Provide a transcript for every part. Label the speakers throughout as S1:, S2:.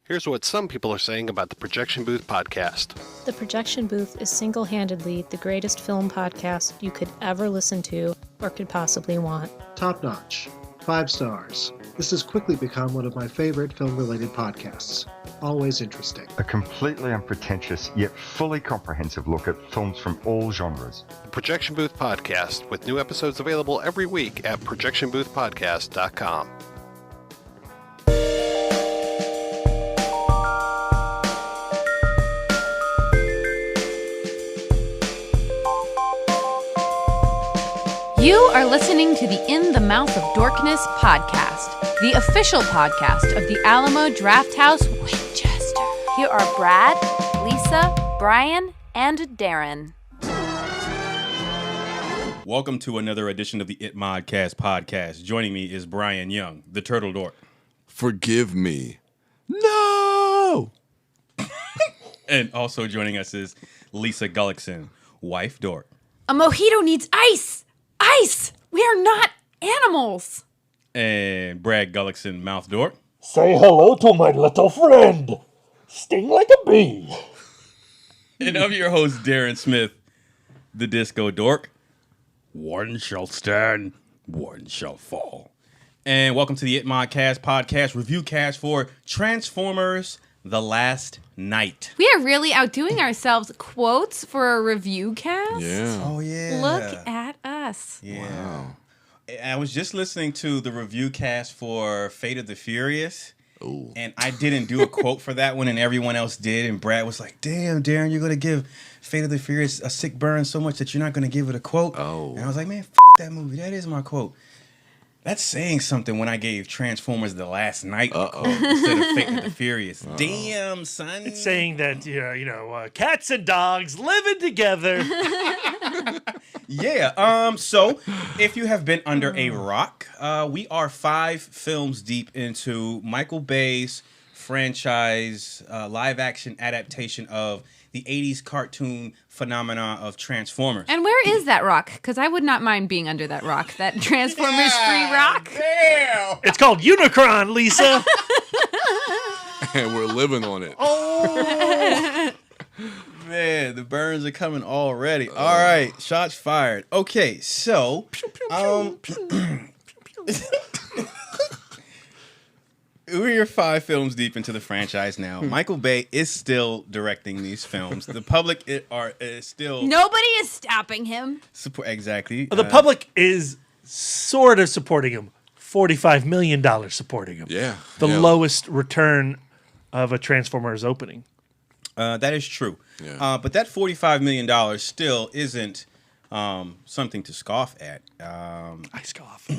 S1: Here's what some people are saying about the Projection Booth podcast.
S2: The Projection Booth is single-handedly the greatest film podcast you could ever listen to or could possibly want.
S3: Top notch. 5 stars. This has quickly become one of my favorite film-related podcasts. Always interesting.
S4: A completely unpretentious yet fully comprehensive look at films from all genres.
S1: The Projection Booth podcast, with new episodes available every week at projectionboothpodcast.com.
S5: You are listening to the In the Mouth of Dorkness podcast, the official podcast of the Alamo Drafthouse, Winchester. Here are Brad, Lisa, Brian, and Darren.
S6: Welcome to another edition of the It Modcast podcast. Joining me is Brian Young, the Turtle Dork.
S7: Forgive me. No!
S6: And also joining us is Lisa Gullickson, wife Dork.
S5: A mojito needs ice! Ice! We are not animals!
S6: And Brad Gullickson, mouth Dork.
S8: Say hello to my little friend. Sting like a bee.
S6: And I'm your host, Darren Smith, the Disco Dork. One shall stand, one shall fall. And welcome to the It Modcast podcast, review cast for Transformers: The Last Night.
S5: We are really outdoing ourselves. Quotes for a review cast?
S7: Yeah.
S6: Oh, yeah.
S5: Look at us.
S6: Yeah.
S7: Wow.
S6: I was just listening to the review cast for Fate of the Furious.
S7: Ooh.
S6: And I didn't do a quote for that one, and everyone else did. And Brad was like, damn, Darren, you're going to give Fate of the Furious a sick burn so much that you're not going to give it a quote.
S7: Oh.
S6: And I was like, man, that movie. That is my quote. That's saying something when I gave Transformers: The Last Night a quote instead of Fate of the Furious. Damn, son.
S8: It's saying that, cats and dogs living together.
S6: Yeah. So if you have been under a rock, we are 5 films deep into Michael Bay's franchise live action adaptation of the 80s cartoon phenomena of Transformers.
S5: And where is that rock? Because I would not mind being under that rock. That Transformers-free rock.
S6: Damn.
S8: It's called Unicron, Lisa.
S7: And we're living on it.
S6: Oh. Man, the burns are coming already. All right, shots fired. Okay, so we're 5 films deep into the franchise now. Michael Bay is still directing these films. The public is still
S5: Nobody is stopping him.
S6: support exactly.
S8: The public is sort of supporting him. $45 million supporting him.
S7: Yeah.
S8: The
S7: Yeah.
S8: lowest return of a Transformers opening.
S6: That is true.
S7: Yeah.
S6: But that $45 million still isn't something to scoff at.
S8: I scoff.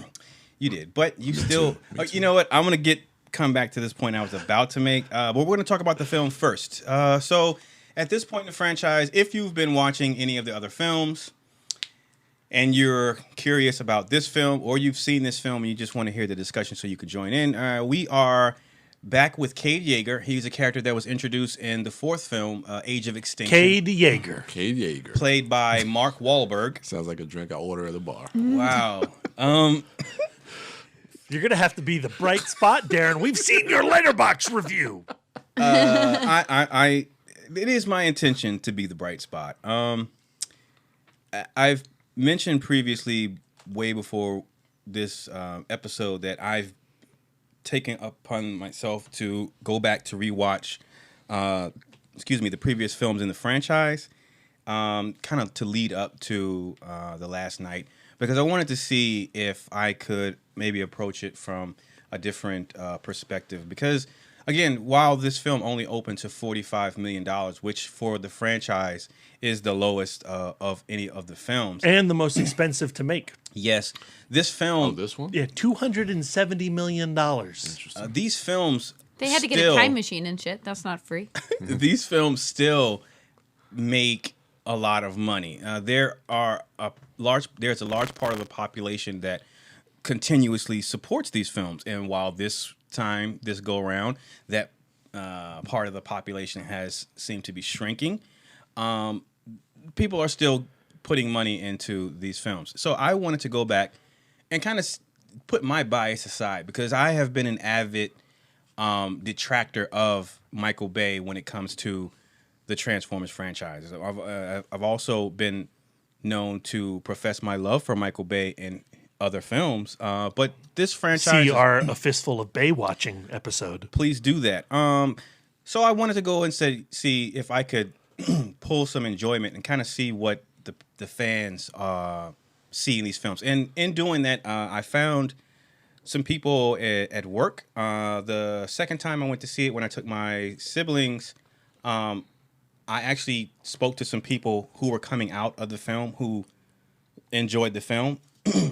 S6: You did, but you still. You know what? I'm gonna come back to this point I was about to make. But we're gonna talk about the film first. So at this point in the franchise, if you've been watching any of the other films and you're curious about this film, or you've seen this film and you just want to hear the discussion so you could join in, we are back with Cade Yeager. He's a character that was introduced in the 4th film, Age of Extinction.
S8: Cade Yeager.
S7: Cade Yeager.
S6: Played by Mark Wahlberg.
S7: Sounds like a drink I order at the bar.
S6: Wow.
S8: You're going to have to be the bright spot, Darren. We've seen your Letterboxd review.
S6: It is my intention to be the bright spot. I've mentioned previously, way before this episode, that I've taken upon myself to go back to rewatch, the previous films in the franchise, kind of to lead up to The Last Night, because I wanted to see if I could maybe approach it from a different perspective. Because, again, while this film only opened to $45 million, which for the franchise is the lowest of any of the films.
S8: And the most expensive to make.
S6: Yes, this film...
S7: Oh, this one?
S8: Yeah, $270 million.
S7: Interesting.
S6: These films...
S5: They had to get a time machine and shit. That's not free.
S6: These films still make a lot of money. There's a large part of the population that continuously supports these films, and while this go around, that part of the population has seemed to be shrinking. People are still putting money into these films. So I wanted to go back and kind of put my bias aside, because I have been an avid detractor of Michael Bay when it comes to the Transformers franchise. I've also been known to profess my love for Michael Bay in other films, but this franchise...
S8: See our A Fistful of Bay watching episode.
S6: Please do that. So I wanted to go and see if I could pull some enjoyment and kind of see what the fans see in these films. And in doing that, I found some people at work. The second time I went to see it, when I took my siblings, I actually spoke to some people who were coming out of the film who enjoyed the film.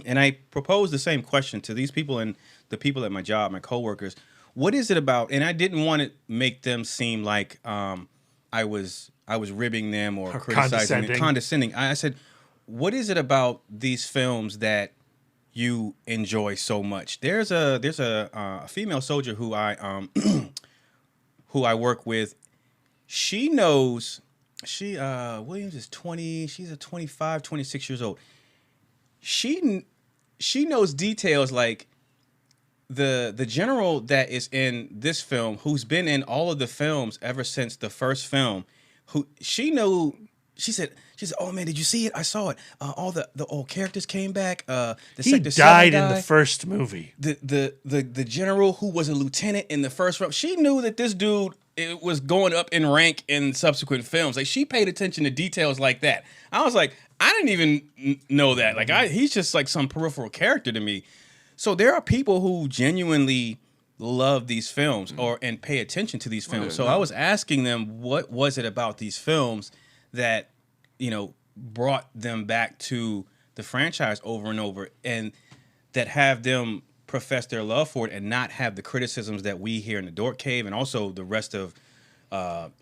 S6: And I proposed the same question to these people and the people at my job, my coworkers. What is it about? And I didn't want to make them seem like I was ribbing them or criticizing them, condescending. I said, what is it about these films that you enjoy so much? There's a female soldier who I who I work with. She knows, Williams is 20, she's a 25, 26 years old. She knows details like the general that is in this film, who's been in all of the films ever since the first film, who she said, oh man, did you see it? I saw it. All the old characters came back.
S8: He died in the first movie.
S6: The general who was a lieutenant in the first film, she knew that this dude was going up in rank in subsequent films. Like, she paid attention to details like that. I was like, I didn't even know that. Like, he's just like some peripheral character to me. So there are people who genuinely love these films and pay attention to these films. So I was asking them, what was it about these films that, brought them back to the franchise over and over, and that have them profess their love for it and not have the criticisms that we hear in the Dork Cave and also the rest of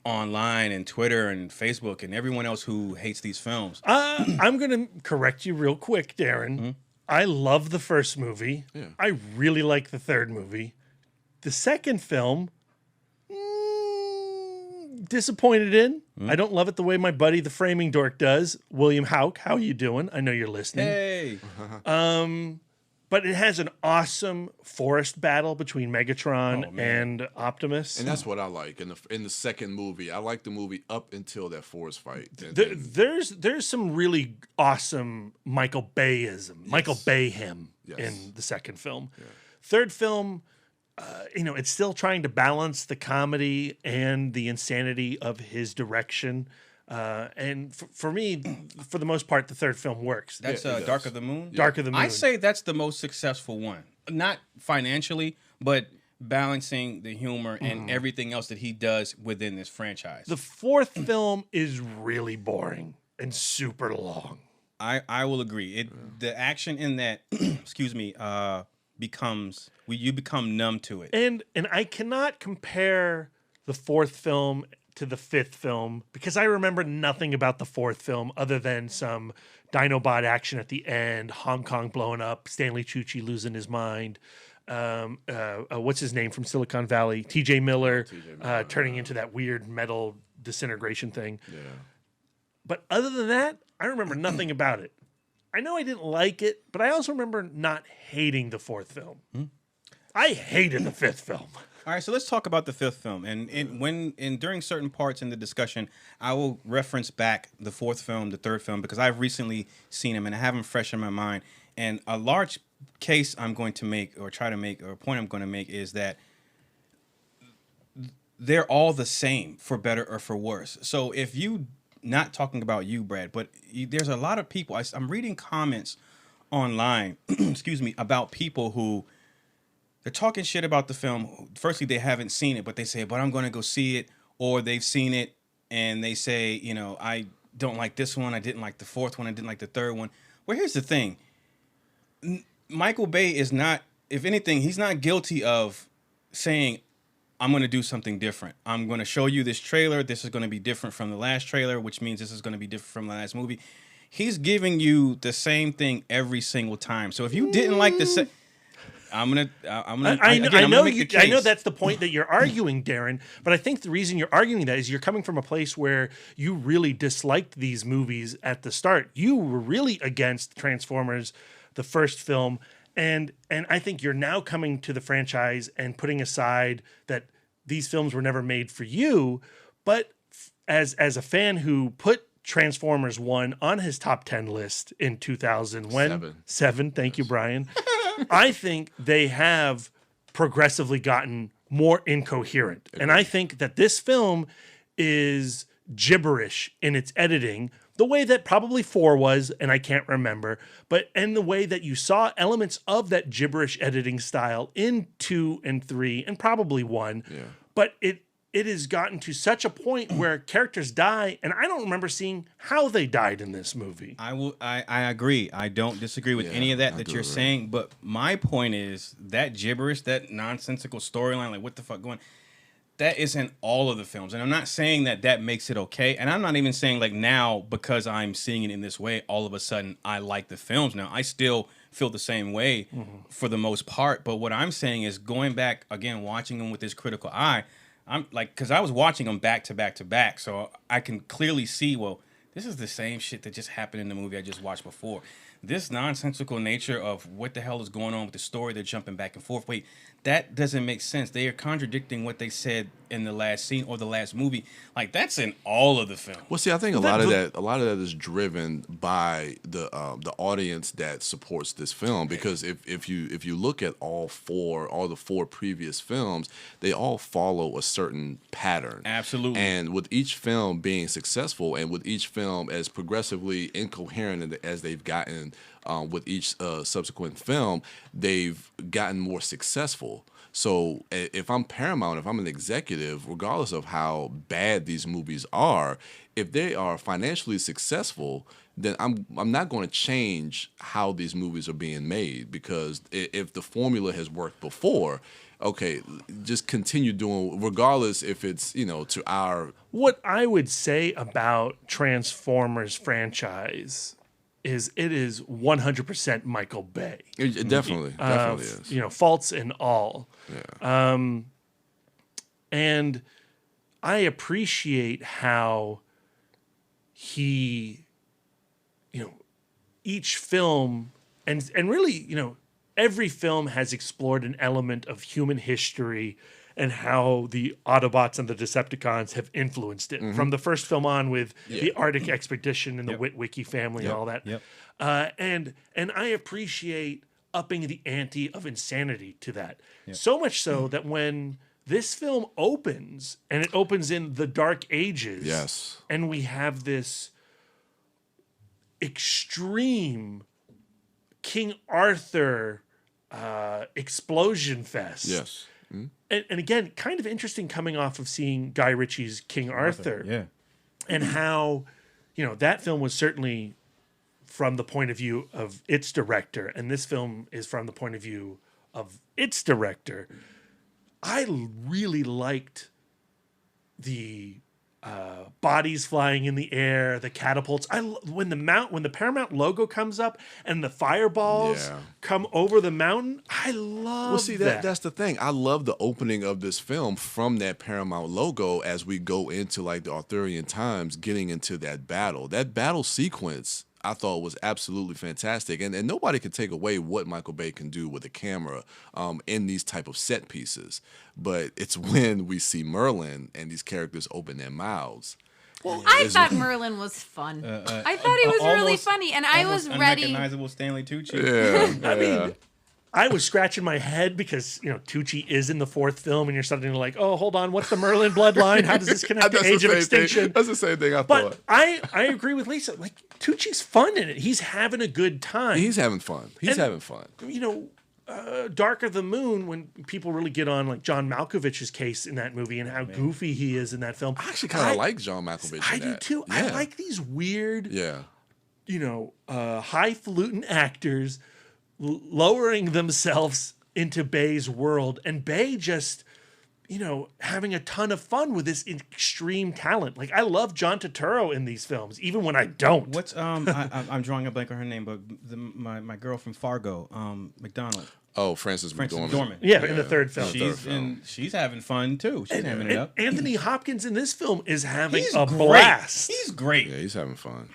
S6: online and Twitter and Facebook and everyone else who hates these films.
S8: I'm going to correct you real quick, Darren. Mm-hmm. I love the first movie. Yeah. I really like the third movie. The second film, disappointed in. Mm-hmm. I don't love it the way my buddy, the framing dork, does. William Houck, how you doing? I know you're listening.
S6: Hey.
S8: But it has an awesome forest battle between Megatron and Optimus,
S7: and that's what I like in the second movie. I like the movie up until that forest fight.
S8: There's some really awesome Michael Bayism, yes. Michael Bayhim in the second film. Yeah. Third film, it's still trying to balance the comedy and the insanity of his direction. And for me, for the most part, the third film works.
S6: That's Dark of the Moon?
S8: Dark of the Moon.
S6: I say that's the most successful one. Not financially, but balancing the humor and everything else that he does within this franchise.
S8: The fourth film is really boring and super long.
S6: I will agree. The action in that, you become numb to it.
S8: And I cannot compare the fourth film to the fifth film, because I remember nothing about the fourth film other than some Dinobot action at the end, Hong Kong blowing up, Stanley Tucci losing his mind, what's his name from Silicon Valley, T.J. Miller turning into that weird metal disintegration thing. Yeah. But other than that, I remember nothing about it. I know I didn't like it, but I also remember not hating the fourth film. I hated the fifth film.
S6: All right, so let's talk about the fifth film. And during certain parts in the discussion, I will reference back the fourth film, the third film, because I've recently seen them and I have them fresh in my mind. And a large case I'm going to make, or try to make, or a point I'm going to make, is that they're all the same, for better or for worse. So if you, not talking about you, Brad, but there's a lot of people, I'm reading comments online, about people who, they're talking shit about the film. Firstly, they haven't seen it, but they say, but I'm going to go see it. Or they've seen it and they say, I don't like this one. I didn't like the fourth one. I didn't like the third one. Well, here's the thing. Michael Bay is not, if anything, he's not guilty of saying, I'm going to do something different. I'm going to show you this trailer. This is going to be different from the last trailer, which means this is going to be different from the last movie. He's giving you the same thing every single time. So if you didn't like the I
S8: know that's the point that you're arguing, Darren, but I think the reason you're arguing that is you're coming from a place where you really disliked these movies at the start. You were really against Transformers, the first film, And I think you're now coming to the franchise and putting aside that these films were never made for you, but as a fan who put Transformers 1 on his top 10 list in 2000 when 7, thank you, Brian. I think they have progressively gotten more incoherent. And I think that this film is gibberish in its editing, the way that probably 4 was, and I can't remember, and the way that you saw elements of that gibberish editing style in 2 and 3 and probably 1. Yeah. But it has gotten to such a point where characters die, and I don't remember seeing how they died in this movie.
S6: I agree. I don't disagree with any of that you're saying, but my point is that gibberish, that nonsensical storyline, like what the fuck going, that is in all of the films. And I'm not saying that makes it okay. And I'm not even saying like now, because I'm seeing it in this way, all of a sudden I like the films now. I still feel the same way for the most part. But what I'm saying is going back, again, watching them with this critical eye, I'm like, because I was watching them back to back to back. So I can clearly see, well, this is the same shit that just happened in the movie I just watched before. This nonsensical nature of what the hell is going on with the story, they're jumping back and forth. Wait, that doesn't make sense. They are contradicting what they said in the last scene or the last movie. Like, that's in all of the film.
S7: Well, see, I think a lot of that is driven by the audience that supports this film. Because if you look at all the four previous films, they all follow a certain pattern.
S6: Absolutely.
S7: And with each film being successful, and with each film as progressively incoherent as they've gotten with each subsequent film, they've gotten more successful. So if I'm Paramount, if I'm an executive, regardless of how bad these movies are, if they are financially successful, then I'm not going to change how these movies are being made, because if the formula has worked before, okay, just continue doing, regardless if it's, to our...
S8: What I would say about Transformers franchise is it is 100% Michael Bay.
S7: It definitely is.
S8: Faults and all.
S7: Yeah.
S8: And I appreciate how he, each film, and really, every film has explored an element of human history and how the Autobots and the Decepticons have influenced it. From the first film on with the Arctic Expedition and the Witwicky family and all that. Yep. And I appreciate upping the ante of insanity to that. Yep. So much so that when this film opens, and it opens in the Dark Ages, and we have this extreme King Arthur explosion fest.
S7: Yes.
S8: And again, kind of interesting coming off of seeing Guy Ritchie's King Arthur.
S6: Yeah.
S8: And how, that film was certainly from the point of view of its director, and this film is from the point of view of its director. I really liked the bodies flying in the air, the catapults. When the Paramount logo comes up and the fireballs come over the mountain, I love that.
S7: That's the thing. I love the opening of this film from that Paramount logo as we go into like the Arthurian times, getting into that battle. That battle sequence I thought was absolutely fantastic. And nobody can take away what Michael Bay can do with a camera in these type of set pieces. But it's when we see Merlin and these characters open their mouths.
S5: Well, I thought Merlin was fun. I thought he was really funny, and I was ready.
S6: Unrecognizable Stanley Tucci.
S7: Yeah,
S8: I mean, I was scratching my head because, Tucci is in the fourth film, and you're suddenly like, oh, hold on, what's the Merlin bloodline? How does this connect to Age of Extinction?
S7: That's the same thing I
S8: but
S7: thought.
S8: I agree with Lisa. Like, Tucci's fun in it. He's having a good time.
S7: He's having fun. Having fun.
S8: Darker the Moon, when people really get on like John Malkovich's case in that movie and how goofy he is in that film.
S7: I actually kind of like John Malkovich.
S8: I do too.
S7: Yeah.
S8: I like these weird,
S7: yeah,
S8: highfalutin actors lowering themselves into Bay's world, and Bay just having a ton of fun with this extreme talent. Like, I love John Turturro in these films, even when I don't.
S6: What's I'm drawing a blank on her name, but my girl from Fargo, McDonald.
S7: Oh, Frances McDormand.
S8: Yeah, in the third film.
S6: She's having fun too. She's having it up.
S8: Anthony Hopkins in this film is having a
S6: great.
S8: blast.
S6: He's great.
S7: Yeah, he's having fun.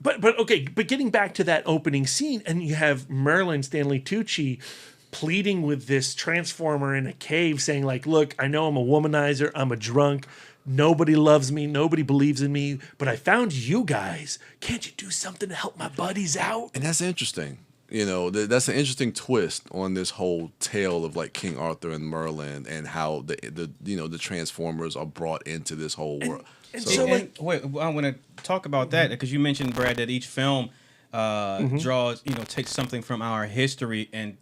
S8: But getting back to that opening scene, and you have Merlin Stanley Tucci pleading with this transformer in a cave, saying like, "Look, I know I'm a womanizer. I'm a drunk. Nobody loves me. Nobody believes in me. But I found you guys. Can't you do something to help my buddies out?"
S7: And that's interesting. That's an interesting twist on this whole tale of like King Arthur and Merlin, and how the Transformers are brought into this whole world.
S6: Wait, I want to talk about that because you mentioned, Brad, that each film draws, takes something from our history and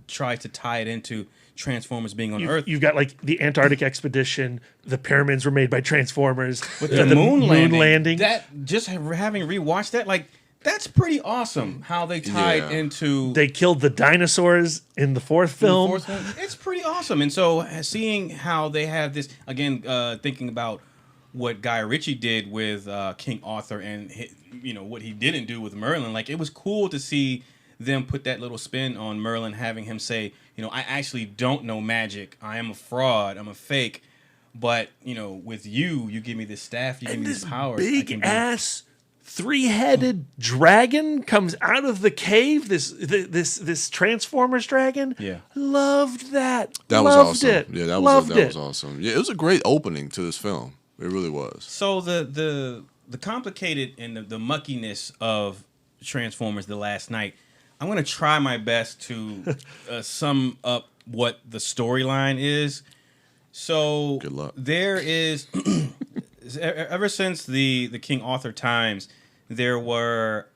S6: tries to tie it into Transformers being on Earth.
S8: You've got like the Antarctic expedition. The pyramids were made by Transformers.
S6: With the moon landing. That just having rewatched that, like. That's pretty awesome how they tied into...
S8: They killed the dinosaurs in the fourth film.
S6: It's pretty awesome. And so seeing how they have this... Again, thinking about what Guy Ritchie did with King Arthur and what he didn't do with Merlin. Like, it was cool to see them put that little spin on Merlin, having him say, I actually don't know magic. I am a fraud. I'm a fake. But, with you give me this staff. You give me this power.
S8: Big-ass... three-headed dragon comes out of the cave. This Transformers dragon.
S6: Yeah,
S8: loved that.
S7: That was awesome.
S8: It.
S7: Yeah, that was awesome. Yeah, it was a great opening to this film. It really was.
S6: So the complicated and the muckiness of Transformers: The Last Night. I'm going to try my best to sum up what the storyline is. So
S7: good luck.
S6: There is. Ever since the King Arthur times, there was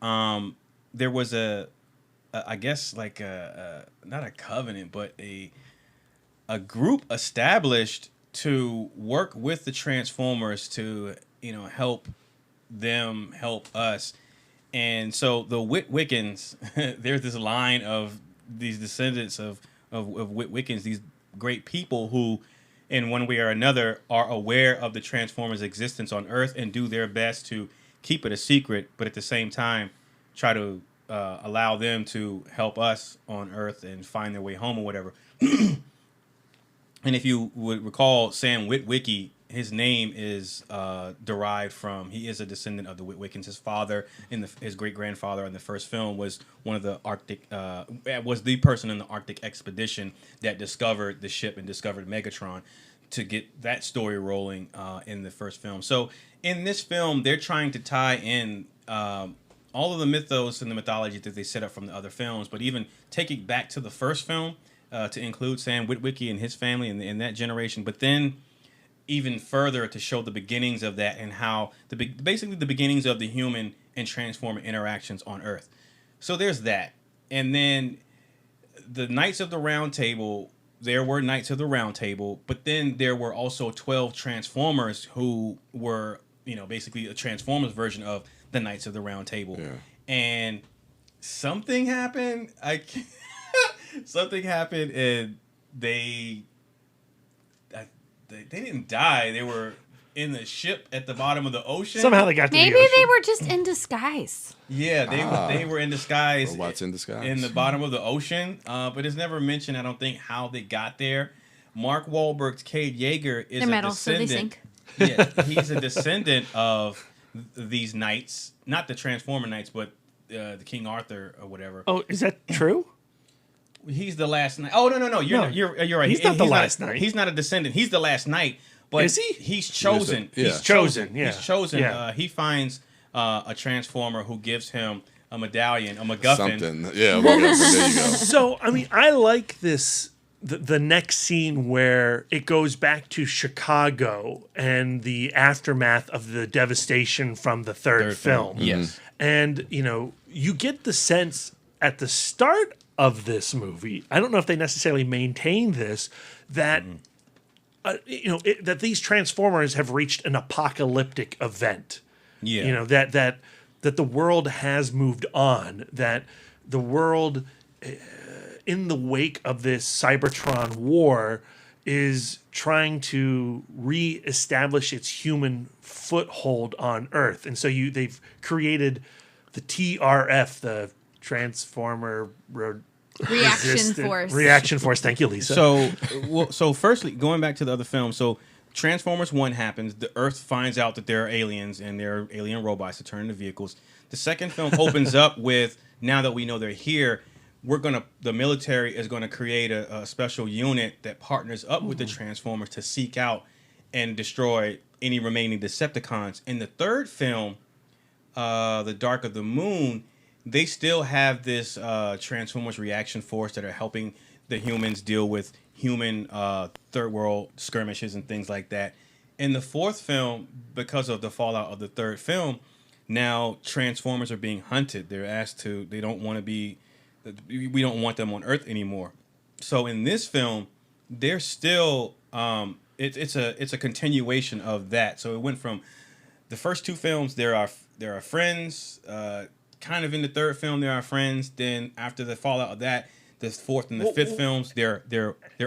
S6: I guess like not a covenant, but a group established to work with the Transformers to help them help us. And so the Witwickens, there's this line of these descendants of Witwickens, these great people who, in one way or another, are aware of the Transformers' existence on Earth and do their best to keep it a secret, but at the same time try to allow them to help us on Earth and find their way home or whatever. And if you would recall, Sam Witwicky, his name is derived from, he is a descendant of the Witwickens. His father, his great-grandfather in the first film was one of the Arctic, was the person in the Arctic expedition that discovered the ship and discovered Megatron, to get that story rolling in the first film. So in this film, they're trying to tie in all of the mythos and the mythology that they set up from the other films, but even take it back to the first film to include Sam Witwicky and his family in that generation, but then even further to show the beginnings of that and how basically the beginnings of the human and Transformer interactions on Earth. So there's that. And then the Knights of the Round Table, there were Knights of the Round Table, but then there were also 12 Transformers who were, basically a Transformers version of the Knights of the Round Table. Yeah. And something happened. Something happened, and they didn't die. They were in the ship at the bottom of the ocean.
S8: Somehow they got to
S5: Maybe
S8: the ocean.
S5: They were just in disguise.
S6: Yeah, they were in disguise.
S7: Robots in disguise.
S6: In the bottom of the ocean. But it's never mentioned, I don't think, how they got there. Mark Wahlberg's Cade Yeager is
S5: They're
S6: a descendant. So they sink. Yeah, he's a descendant of these knights. Not the Transformer Knights, but the King Arthur or whatever.
S8: Oh, is that true?
S6: He's the last knight. Oh no! You're right.
S8: He's not the last knight.
S6: He's not a descendant. He's the last knight. But
S8: is he?
S6: He's chosen.
S7: Yeah.
S6: He's chosen.
S8: Yeah.
S6: He's chosen.
S8: Yeah.
S6: He finds a Transformer who gives him a medallion, a MacGuffin.
S7: Something. Yeah, a MacGuffin. There you go.
S8: So I like this. The next scene where it goes back to Chicago and the aftermath of the devastation from the third film.
S6: Yes.
S8: And, you get the sense at the start of this movie, I don't know if they necessarily maintain this, that, that these Transformers have reached an apocalyptic event.
S6: Yeah.
S8: That the world has moved on, that the world, in the wake of this Cybertron war, is trying to reestablish its human foothold on Earth. And so they've created the TRF, the Transformer Reaction Force. Thank you, Lisa.
S6: So firstly, going back to the other film, so Transformers 1 happens. The Earth finds out that there are aliens and there are alien robots that turn into vehicles. The second film opens up with, now that we know they're here, the military is going to create a special unit that partners up with the Transformers to seek out and destroy any remaining Decepticons. In the third film, The Dark of the Moon, they still have this Transformers Reaction Force that are helping the humans deal with human third world skirmishes and things like that. In the fourth film, because of the fallout of the third film, now Transformers are being hunted. They're asked to, we don't want them on Earth anymore. So in this film, they're still, it's a continuation of that. So it went from the first two films, there are friends, kind of in the third film, there are friends. Then after the fallout of that, the fourth and the fifth films, they're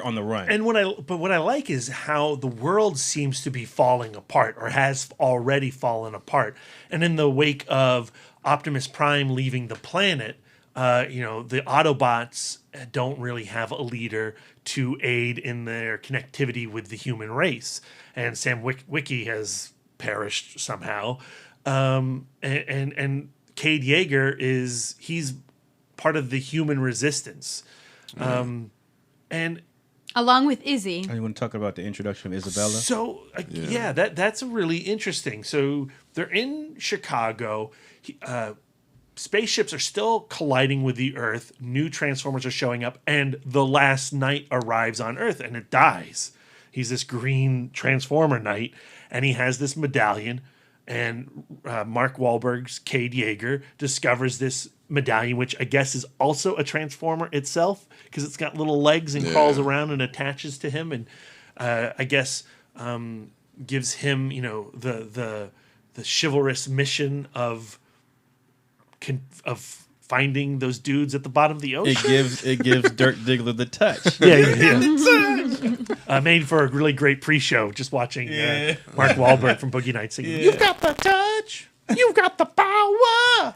S6: on the run.
S8: And what I like is how the world seems to be falling apart, or has already fallen apart. And in the wake of Optimus Prime leaving the planet, the Autobots don't really have a leader to aid in their connectivity with the human race, and Sam Witwicky has perished somehow. And Cade Yeager he's part of the human resistance. And
S5: along with Izzy.
S6: You want to talk about the introduction of Isabella?
S8: So that's really interesting. So they're in Chicago. Spaceships are still colliding with the Earth. New Transformers are showing up, and the last knight arrives on Earth, and it dies. He's this green Transformer knight, and he has this medallion. And Mark Wahlberg's Cade Yeager discovers this medallion, which I guess is also a Transformer itself, because it's got little legs and crawls around and attaches to him, and I guess gives him, the chivalrous mission of finding those dudes at the bottom of the ocean.
S6: It gives Dirk Diggler the touch.
S8: Made for a really great pre-show. Just watching Mark Wahlberg from Boogie Nights singing, "You've got the touch, you've got the power."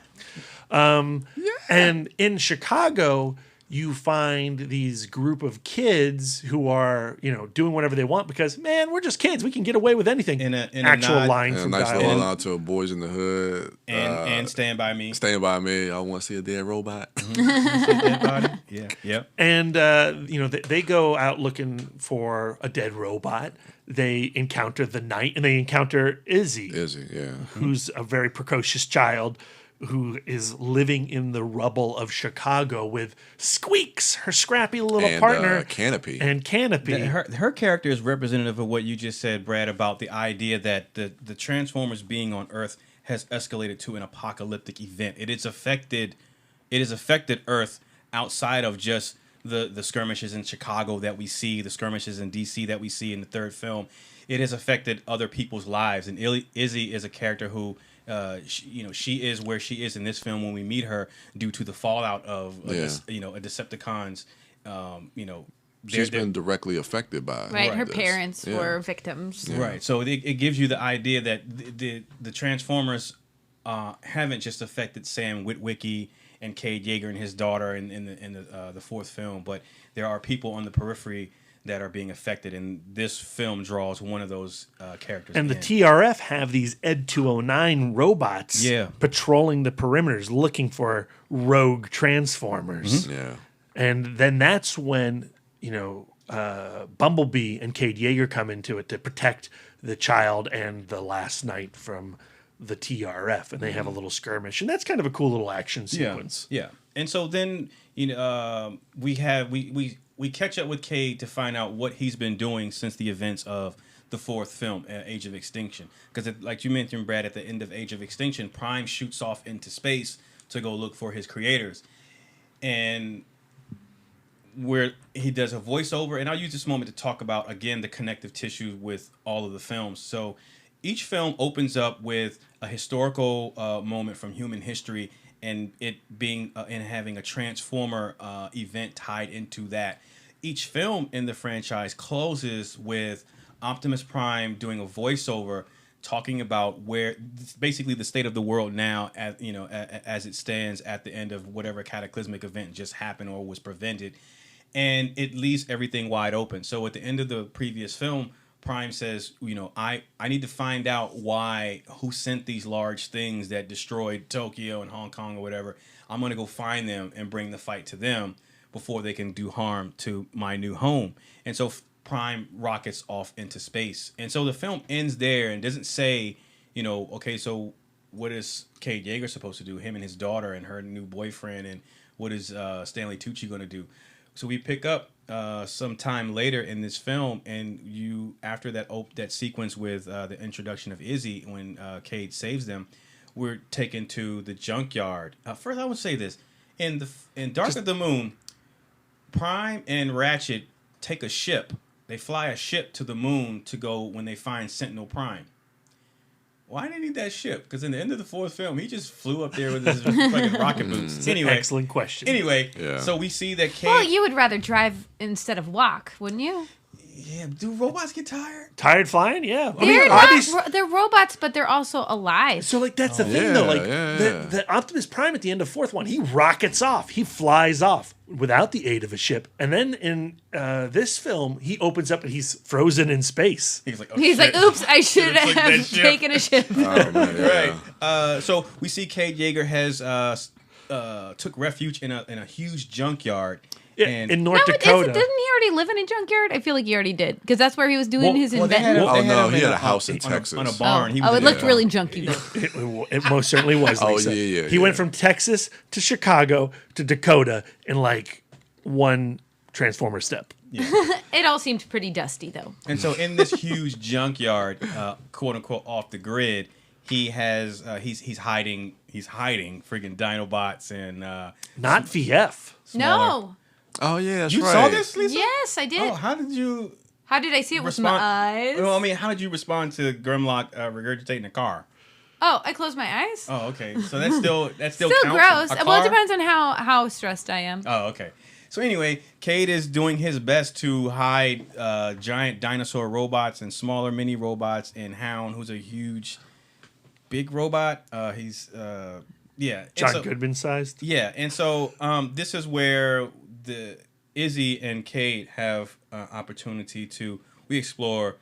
S8: And in Chicago, you find these group of kids who are, doing whatever they want because, man, we're just kids. We can get away with anything.
S6: In
S8: Actual
S6: a
S8: line from
S7: nice
S8: dialogue.
S7: little nod to Boys in the Hood.
S6: And Stand By Me.
S7: Stand By Me. I want to see a dead robot.
S6: Dead body. Yeah. Yep.
S8: And, they go out looking for a dead robot. They encounter the knight, and they encounter Izzy. Who's a very precocious child who is living in the rubble of Chicago with Squeaks, her scrappy little partner.
S7: Canopy.
S8: And Canopy.
S6: Her character is representative of what you just said, Brad, about the idea that the Transformers being on Earth has escalated to an apocalyptic event. It has affected Earth outside of just the skirmishes in Chicago that we see, the skirmishes in DC that we see in the third film. It has affected other people's lives. And Izzy is a character who she is where she is in this film when we meet her due to the fallout of a Decepticons.
S7: She's been directly affected by
S5: right. Her parents were victims.
S6: Right. So it gives you the idea that the Transformers haven't just affected Sam Witwicky and Cade Yeager and his daughter in the fourth film, but there are people on the periphery that are being affected, and this film draws one of those characters.
S8: And the TRF have these Ed 209 robots patrolling the perimeters looking for rogue Transformers.
S7: Mm-hmm.
S8: And then that's when, Bumble Bee and Cade Yeager come into it to protect the child and the last knight from the TRF, and they have a little skirmish, and that's kind of a cool little action sequence.
S6: Yeah. And so then we catch up with Cade to find out what he's been doing since the events of the fourth film, Age of Extinction. Because, like you mentioned, Brad, at the end of Age of Extinction, Prime shoots off into space to go look for his creators. And where he does a voiceover, and I'll use this moment to talk about, again, the connective tissue with all of the films. So each film opens up with a historical moment from human history, and it being and having a Transformer event tied into that. each film in the franchise closes with Optimus Prime doing a voiceover talking about where basically the state of the world now, as it stands at the end of whatever cataclysmic event just happened or was prevented, and it leaves everything wide open. So at the end of the previous film, Prime says, I need to find out who sent these large things that destroyed Tokyo and Hong Kong or whatever. I'm going to go find them and bring the fight to them before they can do harm to my new home. And so Prime rockets off into space. And so the film ends there and doesn't say, okay, so what is Cade Yeager supposed to do? Him and his daughter and her new boyfriend, and what is Stanley Tucci going to do? So we pick up some time later in this film, and after that sequence with the introduction of Izzy when Cade saves them, we're taken to the junkyard. First, I would say this: in Dark of the Moon, Prime and Ratchet take a ship. They fly a ship to the moon to go when they find Sentinel Prime. Why did he need that ship? Because in the end of the fourth film, he just flew up there with his fucking rocket boots. Anyway,
S8: excellent question.
S6: Anyway, so we see that Cade...
S5: Well, you would rather drive instead of walk, wouldn't you?
S6: Yeah, do robots get tired?
S8: Tired flying? Yeah.
S5: They're robots, but they're also alive.
S8: So, that's the thing, though. The Optimus Prime at the end of fourth one, he rockets off. He flies off without the aid of a ship. And then in this film, he opens up and he's frozen in space.
S6: He's like,
S5: oops, I should have taken a ship.
S7: Oh, man, yeah.
S6: Right. So we see Cade Yeager has took refuge in a huge junkyard.
S8: In North Dakota.
S5: Didn't he already live in a junkyard? I feel like he already did, because that's where he was doing his invention.
S7: He had a house in Texas.
S6: On a barn.
S5: It looked really junky, though.
S8: It most certainly was, Lisa. He went from Texas to Chicago to Dakota in one Transformer step.
S6: Yeah.
S5: It all seemed pretty dusty, though.
S6: And so in this huge junkyard, quote unquote, off the grid, he has he's hiding friggin' Dinobots and
S8: not VF.
S5: No.
S7: Oh yeah, that's
S6: you
S7: right.
S6: saw this, Lisa?
S5: Yes, I did.
S6: Oh, how did you?
S5: How did I see it with my eyes?
S6: Well, I mean, how did you respond to Grimlock regurgitating a car?
S5: Oh, I closed my eyes.
S6: Oh, okay. So that's still
S5: still gross. Well, it depends on how stressed I am.
S6: Oh, okay. So anyway, Cade is doing his best to hide giant dinosaur robots and smaller mini robots, and Hound, who's a huge, big robot. He's
S8: John Goodman sized.
S6: Yeah, and so this is where the Izzy and Cade have opportunity to explore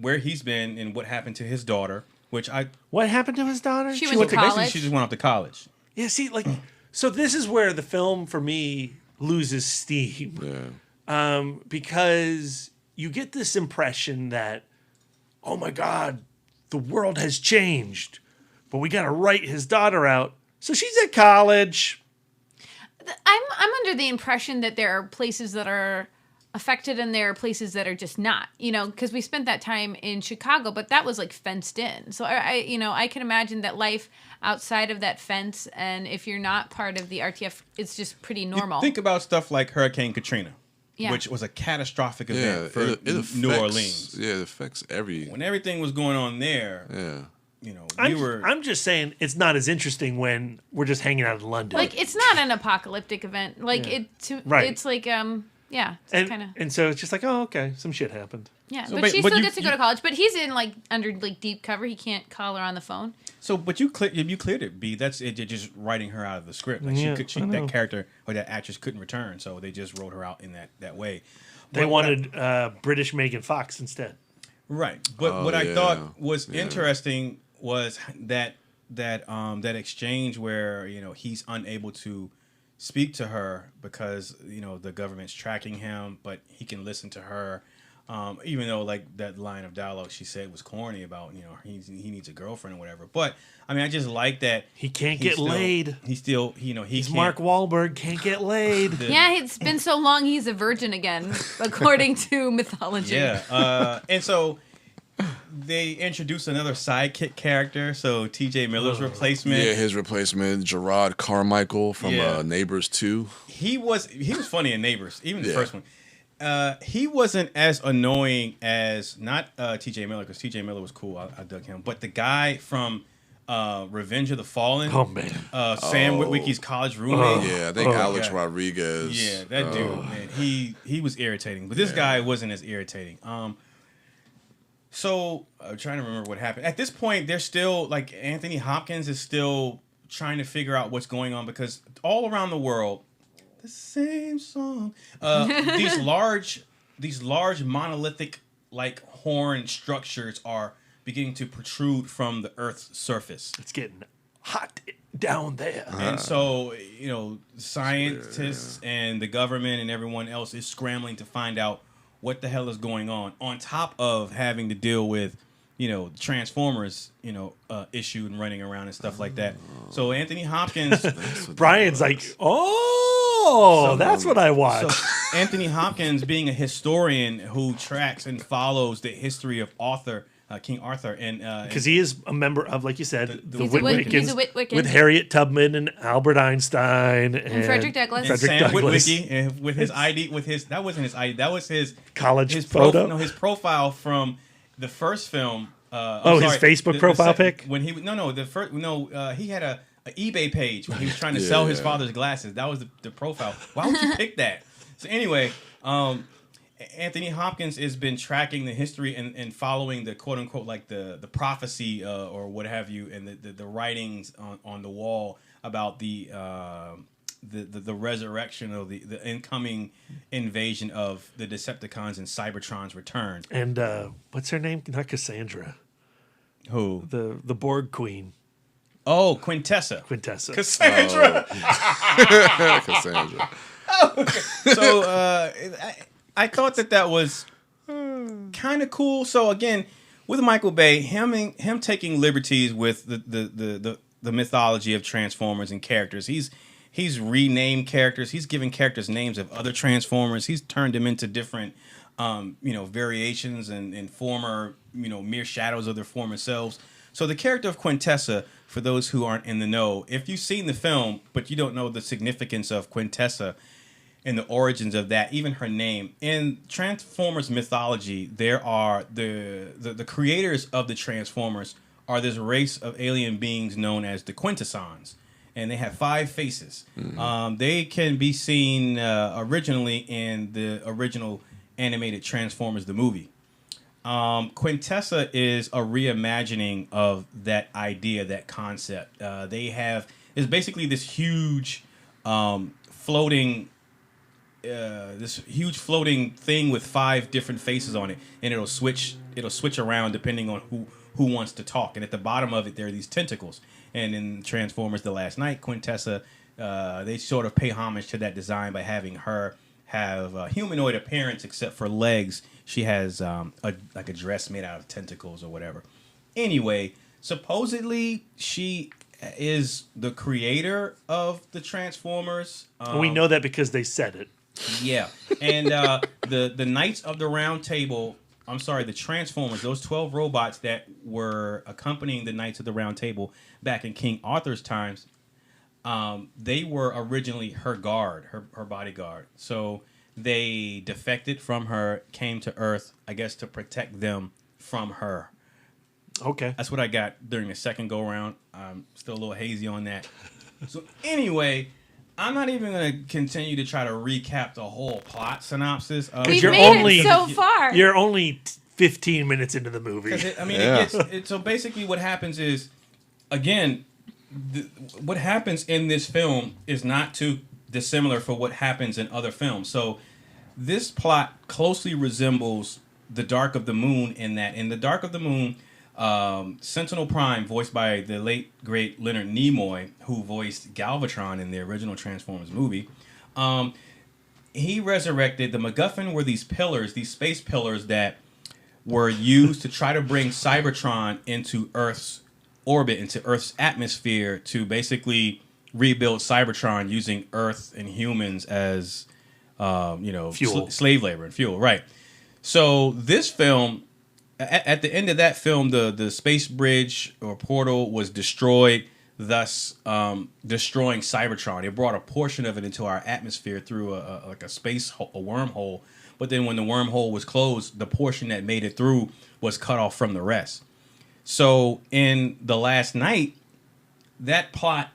S6: where he's been and what happened to his daughter.
S8: What happened to his daughter?
S5: She went to college.
S6: She just went off to college.
S8: Yeah, see, so this is where the film for me loses steam.
S7: Yeah.
S8: Because you get this impression that, oh my God, the world has changed, but we got to write his daughter out. So she's at college.
S5: I'm under the impression that there are places that are affected and there are places that are just not, because we spent that time in Chicago, but that was fenced in. So I can imagine that life outside of that fence, and if you're not part of the RTF, it's just pretty normal.
S6: You think about stuff like Hurricane Katrina, which was a catastrophic event for New Orleans.
S7: Yeah, it affects
S6: when everything was going on there.
S7: Yeah.
S8: I'm just saying it's not as interesting when we're just hanging out in London.
S5: It's not an apocalyptic event. It's
S8: and so it's just oh, okay, some shit happened.
S5: Yeah, but she still gets to go to college. But he's in under deep cover. He can't call her on the phone.
S6: So, but you cleared it, B. That's it. You're just writing her out of the script. That character or that actress couldn't return, so they just wrote her out in that way.
S8: They wanted British Megan Fox instead.
S6: Right, but what I thought was interesting was that exchange where he's unable to speak to her because the government's tracking him, but he can listen to her, even though that line of dialogue she said was corny about he needs a girlfriend or whatever. But I mean, I just like that
S8: he can't get laid.
S6: He's still he's
S8: Mark Wahlberg, can't get laid.
S5: Yeah, it's been so long he's a virgin again, according to mythology.
S6: Yeah, and so they introduced another sidekick character. So T.J. Miller's replacement.
S7: Yeah, his replacement, Gerard Carmichael from Neighbors 2.
S6: He was funny in Neighbors, even the first one. He wasn't as annoying as not T.J. Miller, because T.J. Miller was cool. I dug him, but the guy from Revenge of the Fallen.
S8: Oh man,
S6: Sam Witwicky's college roommate.
S7: Yeah, I think Alex Rodriguez.
S6: Yeah, that dude, man, he was irritating, but this guy wasn't as irritating. So I'm trying to remember what happened. At this point, they're still like Anthony Hopkins is still trying to figure out what's going on because all around the world, the same song. These large monolithic like horn structures are beginning to protrude from the Earth's surface.
S8: it's getting hot down there.
S6: And so, scientists and the government and everyone else is scrambling to find out what the hell is going on top of having to deal with, Transformers, issue and running around and stuff like that. So Anthony Hopkins...
S8: Brian's like, that's what I watch.
S6: So Anthony Hopkins, being a historian who tracks and follows the history of King Arthur, and
S8: because he is a member of, like you said, the
S5: He's a
S8: Witwickens
S5: Witwicken.
S8: with Harriet Tubman and Albert Einstein and
S5: Frederick Douglass.
S6: and Sam Witwicky with his ID, that wasn't his ID, that was his
S8: college photo.
S6: his profile from the first film.
S8: His Facebook profile pic
S6: when he he had a eBay page when he was trying to sell his father's glasses. That was the profile. Why would you pick that? So anyway, Anthony Hopkins has been tracking the history and following the quote unquote like the prophecy or what have you, and the writings on the wall about the resurrection of the incoming invasion of the Decepticons and Cybertron's return.
S8: And what's her name? Not Cassandra.
S6: Who?
S8: The Borg Queen.
S6: Oh, Quintessa.
S8: Cassandra.
S7: Cassandra.
S6: So I thought that was kind of cool. So again, with Michael Bay, him taking liberties with the mythology of Transformers and characters. He's renamed characters. He's given characters names of other Transformers. He's turned them into different variations and former mere shadows of their former selves. So the character of Quintessa, for those who aren't in the know, if you've seen the film but you don't know the significance of Quintessa and the origins of that, even her name. In Transformers mythology, there are the creators of the Transformers are this race of alien beings known as the Quintessons, and they have 5 faces. They can be seen originally in the original animated Transformers the movie. Quintessa is a reimagining of that idea, that concept. It's basically this huge floating thing with 5 different faces on it, and it'll switch around depending on who wants to talk. And at the bottom of it, there are these tentacles. And in Transformers: The Last Night, Quintessa, they sort of pay homage to that design by having her have a humanoid appearance except for legs. She has a dress made out of tentacles or whatever. Anyway, supposedly she is the creator of the Transformers.
S8: We know that because they said it.
S6: Yeah, and the Knights of the Round Table. I'm sorry, the Transformers. Those 12 robots that were accompanying the Knights of the Round Table back in King Arthur's times. They were originally her guard, her bodyguard. So they defected from her, came to Earth, I guess, to protect them from her.
S8: Okay.
S6: That's what I got during the second go-round. I'm still a little hazy on that. So anyway, I'm not even going to continue to try to recap the whole plot synopsis.
S5: We've made it so far.
S8: You're only 15 minutes into the movie.
S6: So basically what happens is, again, what happens in this film is not too dissimilar for what happens in other films. So this plot closely resembles The Dark of the Moon in that in The Dark of the Moon, Sentinel Prime, voiced by the late great Leonard Nimoy, who voiced Galvatron in the original Transformers movie, he resurrected. The MacGuffin were these pillars, these space pillars that were used to try to bring Cybertron into Earth's orbit, into Earth's atmosphere, to basically rebuild Cybertron using Earth and humans as
S8: fuel.
S6: Slave labor and fuel, right? So this film, at the end of that film, the space bridge or portal was destroyed, thus destroying Cybertron. It brought a portion of it into our atmosphere through a wormhole. But then when the wormhole was closed, the portion that made it through was cut off from the rest. So in The Last Night, that plot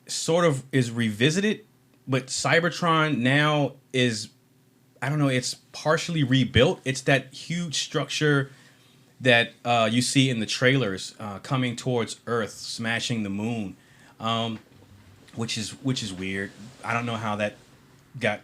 S6: sort of is revisited, but Cybertron now is, I don't know, it's partially rebuilt. It's that huge structure that you see in the trailers coming towards Earth, smashing the moon, which is weird. I don't know how that got.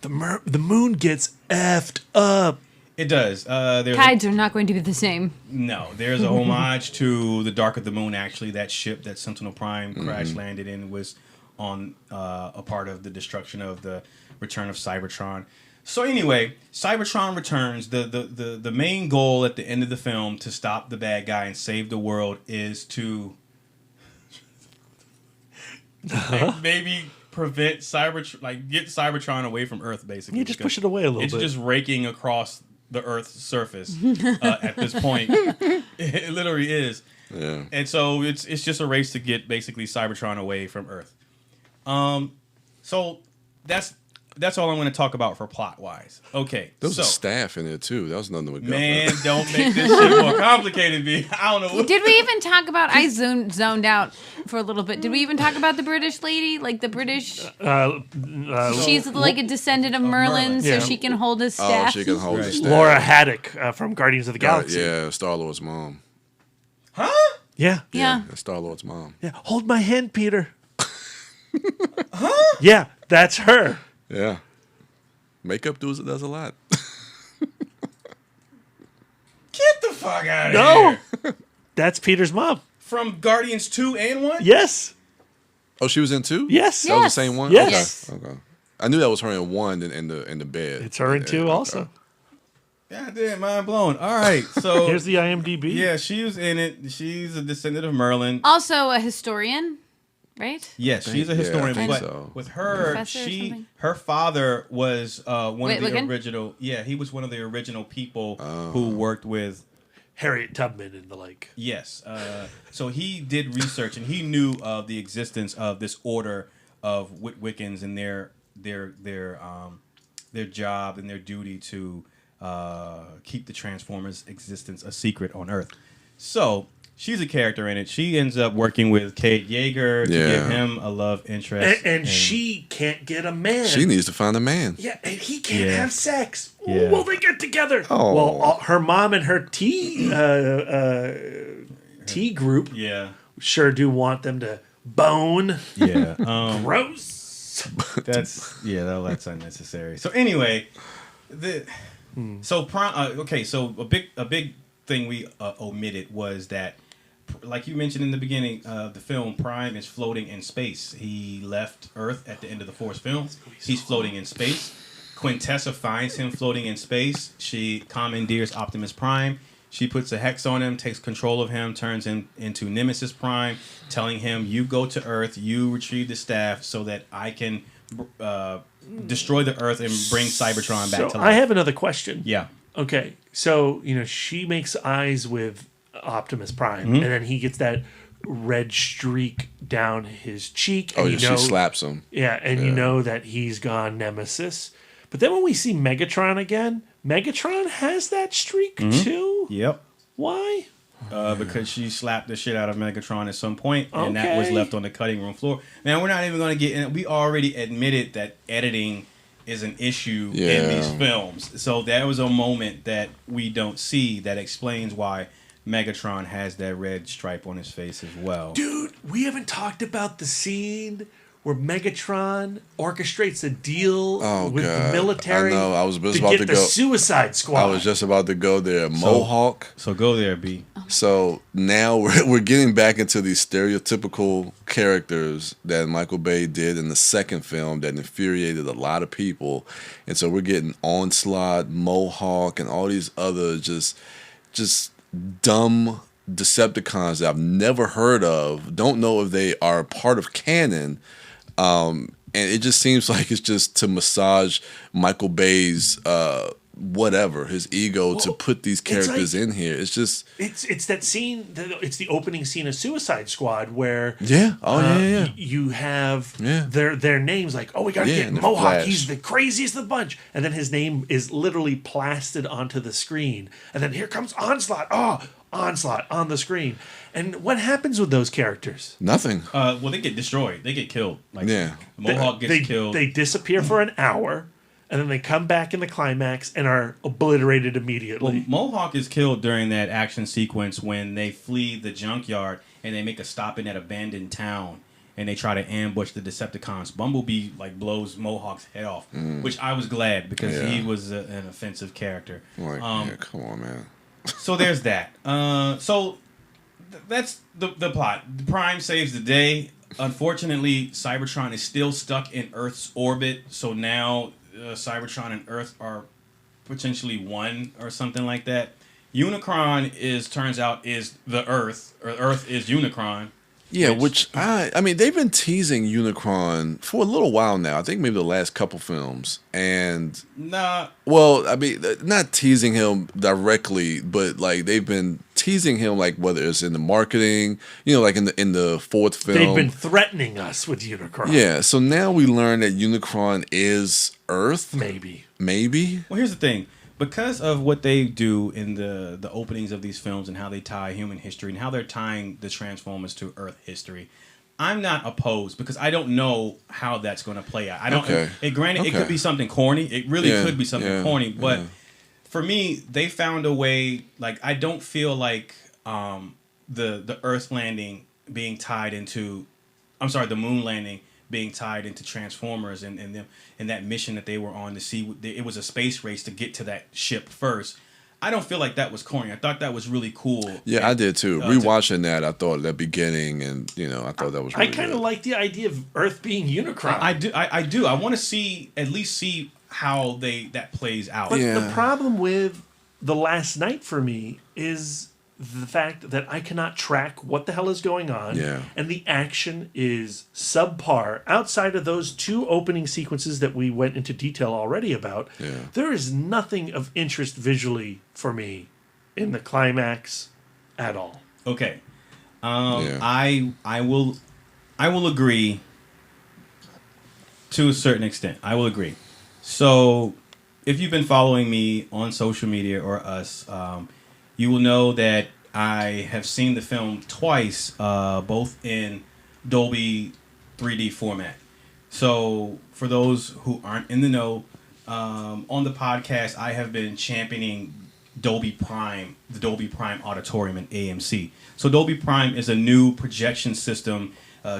S8: The moon gets effed up.
S6: It does.
S5: Tides are not going to be the same.
S6: No, there's a homage to the Dark of the Moon. Actually, that ship that Sentinel Prime crash landed in was on a part of the destruction of the Return of Cybertron. So anyway, Cybertron returns. The main goal at the end of the film to stop the bad guy and save the world is to maybe prevent get Cybertron away from Earth, basically.
S8: You just push it away a little bit.
S6: It's just raking across the Earth's surface at this point. It literally is.
S7: Yeah.
S6: And so it's just a race to get basically Cybertron away from Earth. So that's all I'm going to talk about for plot wise. Okay.
S7: There was a staff in there too. That was nothing with
S6: man, don't make this shit more complicated, B. I don't know.
S5: Did we even talk about? I zoned out for a little bit. Did we even talk about the British lady, like the British? She's like a descendant of Merlin, so she can hold his staff.
S7: Oh, she can hold his staff.
S8: Laura Haddock from Guardians of the Galaxy.
S7: Yeah, Star-Lord's mom.
S6: Huh?
S8: Yeah.
S7: That's Star-Lord's mom.
S8: Yeah. Hold my hand, Peter. Huh? Yeah, that's her.
S7: Yeah. Makeup does a lot.
S6: Get the fuck out of here.
S8: That's Peter's mom.
S6: From Guardians 2 and 1?
S8: Yes.
S7: Oh, she was in 2?
S8: Yes.
S7: That was the same one?
S8: Yes.
S7: Okay. I knew that was her in 1 in the bed.
S8: It's her in 2 also.
S6: God damn, mind blown. All right, so
S8: here's the IMDb.
S6: Yeah, she was in it. She's a descendant of Merlin.
S5: Also a historian, right?
S6: Yes, she's a historian.
S7: Yeah,
S6: but
S7: so.
S6: with her, her father was one of the original. Yeah, he was one of the original people who worked with
S8: Harriet Tubman and the like.
S6: Yes. So he did research and he knew of the existence of this order of Wiccans and their job and their duty to keep the Transformers' existence a secret on Earth. So she's a character in it. She ends up working with Kate Yeager to give him a love interest.
S8: And she can't get a man.
S7: She needs to find a man.
S8: Yeah, and he can't have sex.
S6: Yeah.
S8: Will they get together?
S7: Oh.
S8: Well, her mom and her T group sure do want them to bone.
S6: Yeah.
S8: Gross.
S6: That's unnecessary. So anyway, so a big thing we omitted was that, like you mentioned in the beginning of the film, Prime is floating in space. He left Earth at the end of the fourth film. He's floating in space. Quintessa finds him floating in space. She commandeers Optimus Prime. She puts a hex on him, takes control of him, turns him into Nemesis Prime, telling him, you go to Earth, you retrieve the staff so that I can destroy the Earth and bring Cybertron back to life.
S8: I have another question.
S6: Yeah.
S8: Okay, so, she makes eyes with Optimus Prime, and then he gets that red streak down his cheek.
S7: Oh,
S8: and
S7: she slaps him.
S8: Yeah, and you know that he's gone Nemesis. But then when we see Megatron again, Megatron has that streak too?
S6: Yep.
S8: Why?
S6: Because she slapped the shit out of Megatron at some point, and that was left on the cutting room floor. Now, we're not even going to get in. We already admitted that editing is an issue in these films. So there was a moment that we don't see that explains why Megatron has that red stripe on his face as well.
S8: Dude, we haven't talked about the scene where Megatron orchestrates a deal with the military.
S7: I know. I was just
S8: to
S7: about
S8: get
S7: to
S8: the
S7: go.
S8: Suicide Squad.
S7: I was just about to go there. Mohawk.
S6: So go there, B.
S7: So now we're getting back into these stereotypical characters that Michael Bay did in the second film that infuriated a lot of people, and so we're getting Onslaught, Mohawk, and all these other just dumb Decepticons that I've never heard of. Don't know if they are part of canon. And it just seems like it's just to massage Michael Bay's whatever, his ego to put these characters in here. It's just
S8: it's that scene. It's the opening scene of Suicide Squad where you have their names like, oh, we gotta get Mohawk. Flash. He's the craziest of the bunch, and then his name is literally plastered onto the screen, and then here comes Onslaught. Oh, Onslaught on the screen. And what happens with those characters?
S7: Nothing.
S6: Well, they get destroyed. They get killed. Like, Mohawk gets killed.
S8: They disappear for an hour. And then they come back in the climax and are obliterated immediately.
S6: Well, Mohawk is killed during that action sequence when they flee the junkyard and they make a stop in that abandoned town and they try to ambush the Decepticons. Bumblebee blows Mohawk's head off, which I was glad because he was an offensive character.
S7: Come on, man.
S6: So there's that. So that's the plot. Prime saves the day. Unfortunately, Cybertron is still stuck in Earth's orbit, so now Cybertron and Earth are potentially one or something like that. Unicron turns out is the Earth, or Earth is Unicron.
S7: Yeah, which I mean, they've been teasing Unicron for a little while now. I think maybe the last couple films. And well, I mean, not teasing him directly, but like they've been teasing him, like whether it's in the marketing, like in the fourth film.
S8: They've been threatening us with Unicron.
S7: Yeah, so now we learn that Unicron is Earth.
S8: Maybe.
S6: Well, here's the thing. Because of what they do in the openings of these films and how they tie human history and how they're tying the Transformers to Earth history, I'm not opposed because I don't know how that's going to play out. I don't. Granted, it could be something corny. It really could be something corny. But for me, they found a way. Like I don't feel like the Earth landing being tied into, the moon landing being tied into Transformers and that mission that they were on to see. It was a space race to get to that ship first. I don't feel like that was corny. I thought that was really cool.
S7: Yeah, I did too. Rewatching that, I thought that beginning, and I thought that was really
S8: I kind of like the idea of Earth being Unicron.
S6: I do. I want to at least see how that plays out.
S8: But the problem with The Last Night for me is the fact that I cannot track what the hell is going on, and the action is subpar. Outside of those two opening sequences that we went into detail already about, there is nothing of interest visually for me in the climax at all.
S6: Okay, I will agree to a certain extent. I will agree. So, if you've been following me on social media or us, you will know that I have seen the film twice, both in Dolby 3D format. So for those who aren't in the know, on the podcast, I have been championing Dolby Prime, the Dolby Prime Auditorium in AMC. So Dolby Prime is a new projection system.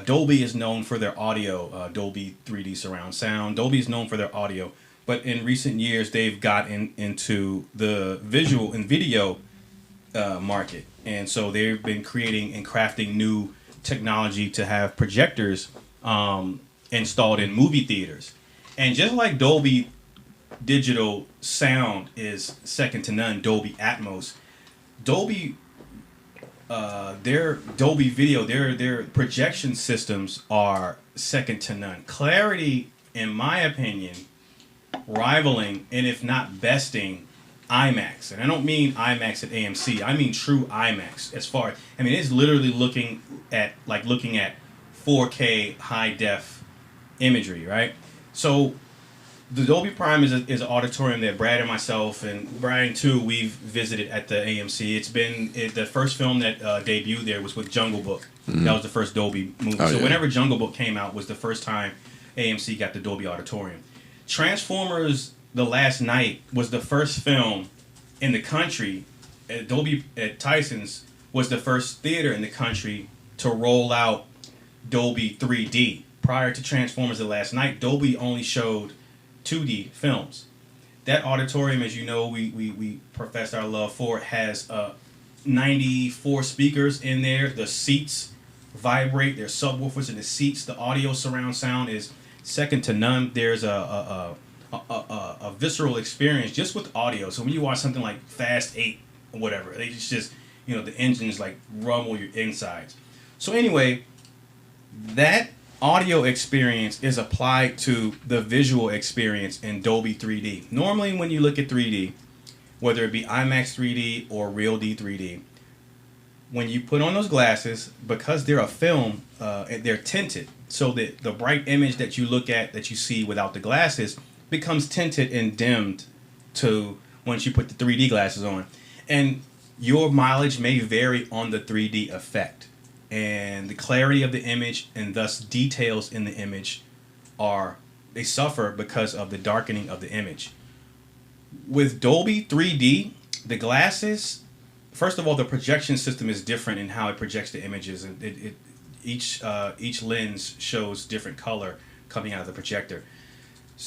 S6: Dolby is known for their audio, Dolby 3D surround sound. Dolby is known for their audio. But in recent years, they've gotten into the visual and video market, and so they've been creating and crafting new technology to have projectors installed in movie theaters. And just like Dolby digital sound is second to none, Dolby Atmos, Dolby their Dolby video, their projection systems are second to none. Clarity, in my opinion, rivaling and if not besting IMAX. And I don't mean IMAX at AMC. I mean true IMAX. It's literally looking at 4K high def imagery, right? So the Dolby Prime is an auditorium that Brad and myself and Brian too, we've visited at the AMC. It's been the first film that debuted there was with Jungle Book. Mm-hmm. That was the first Dolby movie. Whenever Jungle Book came out was the first time AMC got the Dolby Auditorium. Transformers The Last Night was the first film in the country. Dolby at Tyson's was the first theater in the country to roll out Dolby 3D. Prior to Transformers The Last Night, Dolby only showed 2D films. That auditorium, as you know, we professed our love for, has 94 speakers in there. The seats vibrate. There's subwoofers in the seats. The audio surround sound is second to none. There's a visceral experience just with audio. So when you watch something like Fast 8 or whatever, it's just the engines like rumble your insides. So anyway, that audio experience is applied to the visual experience in Dolby 3D. Normally when you look at 3D, whether it be IMAX 3D or Real D 3D, when you put on those glasses, because they're a film, they're tinted, so that the bright image that you look at, that you see without the glasses, becomes tinted and dimmed to once you put the 3D glasses on. And your mileage may vary on the 3D effect. And the clarity of the image and thus details in the image they suffer because of the darkening of the image. With Dolby 3D, the glasses, first of all, the projection system is different in how it projects the images. And each lens shows different color coming out of the projector.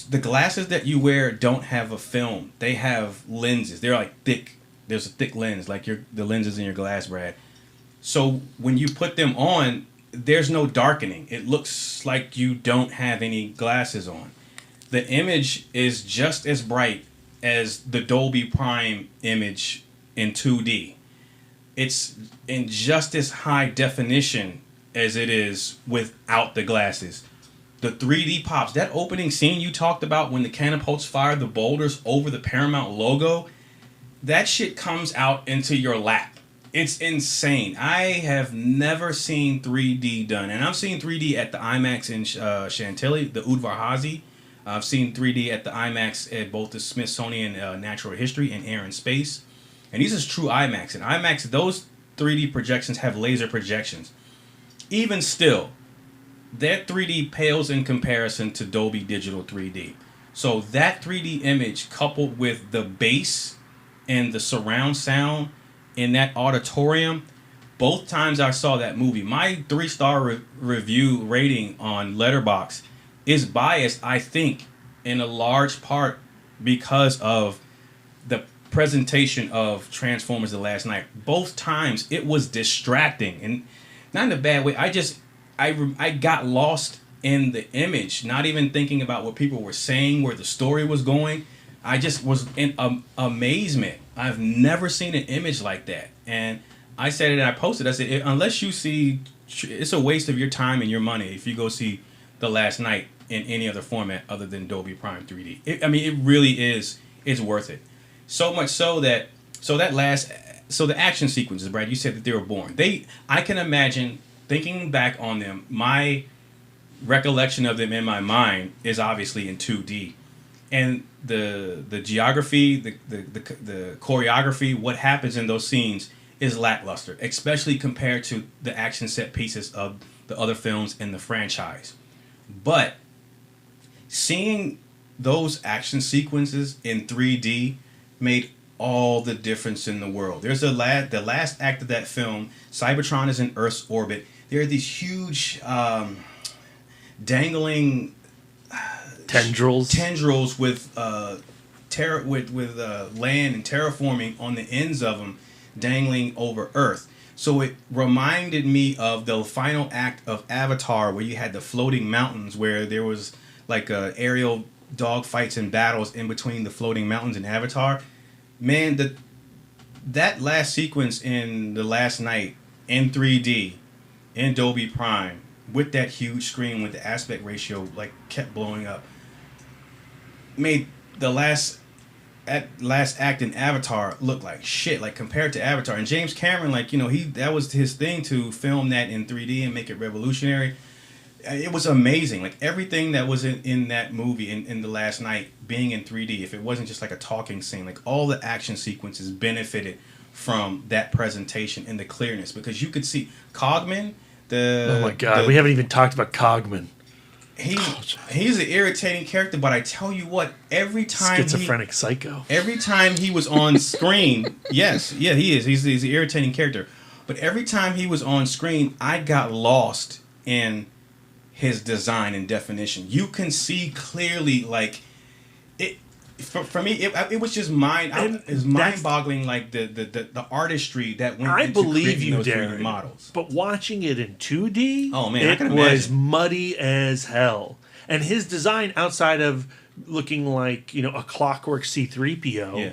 S6: The glasses that you wear don't have a film. They have lenses. They're like thick. There's a thick lens, like the lenses in your glass, Brad. So when you put them on, there's no darkening. It looks like you don't have any glasses on. The image is just as bright as the Dolby Prime image in 2D. It's in just as high definition as it is without the glasses. The 3D pops, that opening scene you talked about when the catapults fire the boulders over the Paramount logo, that shit comes out into your lap. It's insane. I have never seen 3D done. And I've seen 3D at the IMAX in Chantilly, the Udvar-Hazy. I've seen 3D at the IMAX at both the Smithsonian Natural History and Air and Space. And these is true IMAX. And IMAX, those 3D projections have laser projections. Even still, that 3D pales in comparison to Dolby Digital 3D. So that 3D image coupled with the bass and the surround sound in that auditorium, both times I saw that movie, my 3-star review rating on Letterboxd is biased, I think, in a large part because of the presentation of Transformers The Last Night. Both times it was distracting, and not in a bad way. I got lost in the image, not even thinking about what people were saying, where the story was going. I just was in amazement. I've never seen an image like that. And I said it and I posted, I said, unless you see, it's a waste of your time and your money if you go see The Last Night in any other format other than Dolby Prime 3D. It really is, it's worth it. So much so that, the action sequences, Brad, you said that they were boring. I can imagine, thinking back on them, my recollection of them in my mind is obviously in 2D. And the geography, the choreography, what happens in those scenes is lackluster, especially compared to the action set pieces of the other films in the franchise. But seeing those action sequences in 3D made all the difference in the world. There's the last act of that film, Cybertron is in Earth's orbit. There are these huge dangling tendrils with land and terraforming on the ends of them, dangling over Earth. So it reminded me of the final act of Avatar, where you had the floating mountains, where there was like aerial dogfights and battles in between the floating mountains in Avatar. Man, that last sequence in The Last Night in 3D in Dolby Prime with that huge screen with the aspect ratio like kept blowing up made the last act in Avatar look like shit, like compared to Avatar. And James Cameron, like, you know, that was his thing, to film that in 3D and make it revolutionary. It was amazing. Like everything that was in that movie in The Last Night being in 3D, if it wasn't just like a talking scene, like all the action sequences benefited from that presentation and the clearness, because you could see Cogman.
S8: Oh my God, we haven't even talked about Cogman.
S6: He's an irritating character, but I tell you what, every time
S8: schizophrenic psycho.
S6: Every time he was on screen, he is. He's an irritating character, but every time he was on screen, I got lost in his design and definition. You can see clearly, like it. For me, it was just mind-boggling, like the artistry that went into creating those 3D models.
S8: But watching it in 2D,
S6: oh man,
S8: it was muddy as hell. And his design, outside of looking like, you know, a clockwork C-3PO,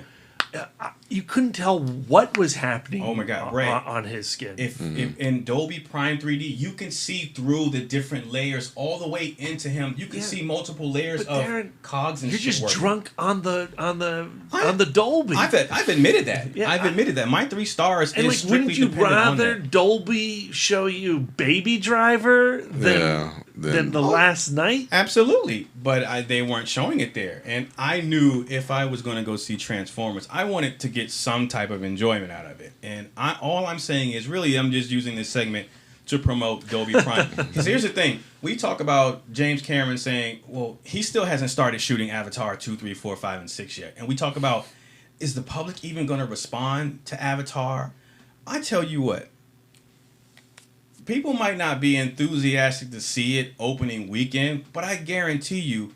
S8: you couldn't tell what was happening.
S6: Oh my God, right.
S8: on his skin.
S6: If in Dolby Prime 3D, you can see through the different layers all the way into him. You can see multiple layers of
S8: Darren,
S6: cogs and
S8: you're
S6: shit
S8: just
S6: working.
S8: drunk on the Dolby.
S6: I've admitted that.
S8: Yeah,
S6: I've admitted that. My 3 stars
S8: and
S6: is
S8: like, wouldn't
S6: strictly
S8: you
S6: dependent on
S8: rather
S6: that.
S8: Dolby show you Baby Driver than the last night?
S6: Absolutely, but they weren't showing it there, and I knew if I was going to go see Transformers, I wanted to get some type of enjoyment out of it. And all I'm saying is, really, I'm just using this segment to promote Dolby Prime. Because here's the thing: we talk about James Cameron saying, well, he still hasn't started shooting Avatar 2, 3, 4, 5, and 6 yet, and we talk about, is the public even going to respond to Avatar? I tell you what. People might not be enthusiastic to see it opening weekend, but I guarantee you,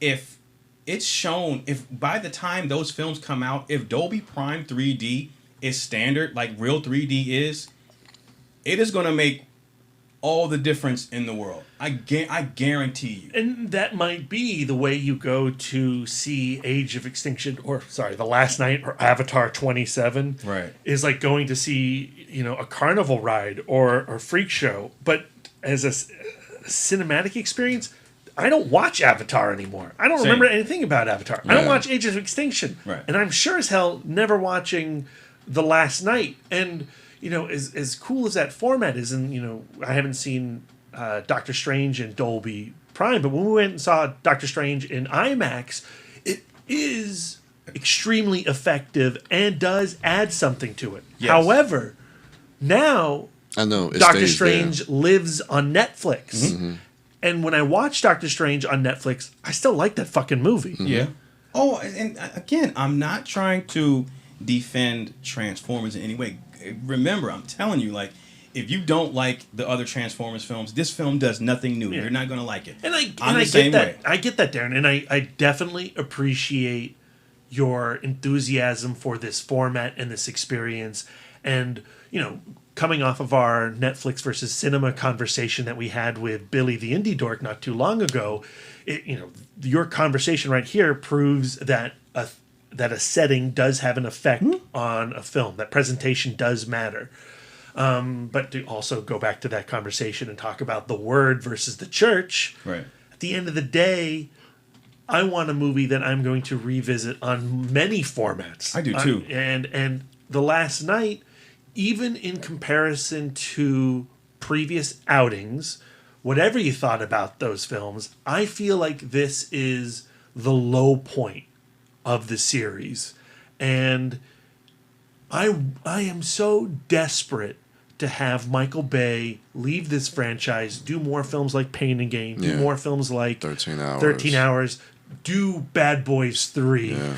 S6: if it's shown, if by the time those films come out, if Dolby Prime 3D is standard, like real 3D is, it is going to make all the difference in the world. I guarantee you.
S8: And that might be the way you go to see Age of Extinction, The Last Night, or Avatar 27.
S6: Right.
S8: Is like going to see, a carnival ride or freak show. But as a cinematic experience, I don't watch Avatar anymore. I don't remember anything about Avatar. I don't watch Age of Extinction.
S6: Right.
S8: And I'm sure as hell never watching The Last Night. And, as cool as that format is, and, I haven't seen Doctor Strange in Dolby Prime, but when we went and saw Doctor Strange in IMAX, it is extremely effective and does add something to it.
S6: Yes.
S8: However, now
S7: I know
S8: Doctor Strange lives on Netflix. Mm-hmm. And when I watch Doctor Strange on Netflix, I still like that fucking movie.
S6: Mm-hmm. Yeah. Oh, and again, I'm not trying to defend Transformers in any way. Remember, I'm telling you, like, if you don't like the other Transformers films, this film does nothing new. Yeah. You're not going to like it.
S8: And I get that. I get that, Darren. And I definitely appreciate your enthusiasm for this format and this experience. And, coming off of our Netflix versus cinema conversation that we had with Billy the Indie Dork not too long ago, your conversation right here proves that a setting does have an effect on a film. That presentation does matter. But to also go back to that conversation and talk about the word versus the church,
S6: right.
S8: At the end of the day, I want a movie that I'm going to revisit on many formats.
S6: I do too.
S8: And The Last Night, even in comparison to previous outings, whatever you thought about those films, I feel like this is the low point of the series. And I am so desperate to have Michael Bay leave this franchise, do more films like Pain and Gain, do more films like
S7: 13
S8: Hours, do Bad Boys 3. Yeah.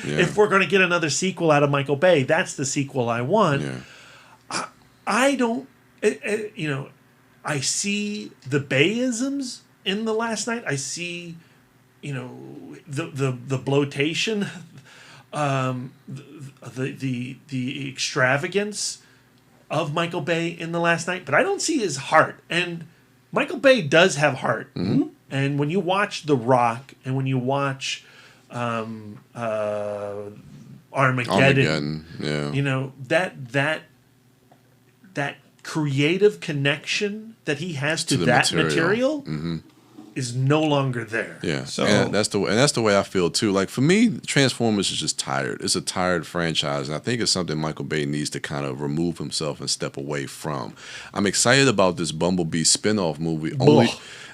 S8: If we're going to get another sequel out of Michael Bay, that's the sequel I want. Yeah. I don't, I see the Bayisms in The Last Night. I see, the bloatation, the extravagance of Michael Bay in The Last Night, but I don't see his heart. And Michael Bay does have heart. Mm-hmm. And when you watch The Rock and when you watch Armageddon, that creative connection that he has to that material mm-hmm. is no longer there.
S7: Yeah, so and that's the way I feel too. Like for me, Transformers is just tired. It's a tired franchise, and I think it's something Michael Bay needs to kind of remove himself and step away from. I'm excited about this Bumble Bee spinoff movie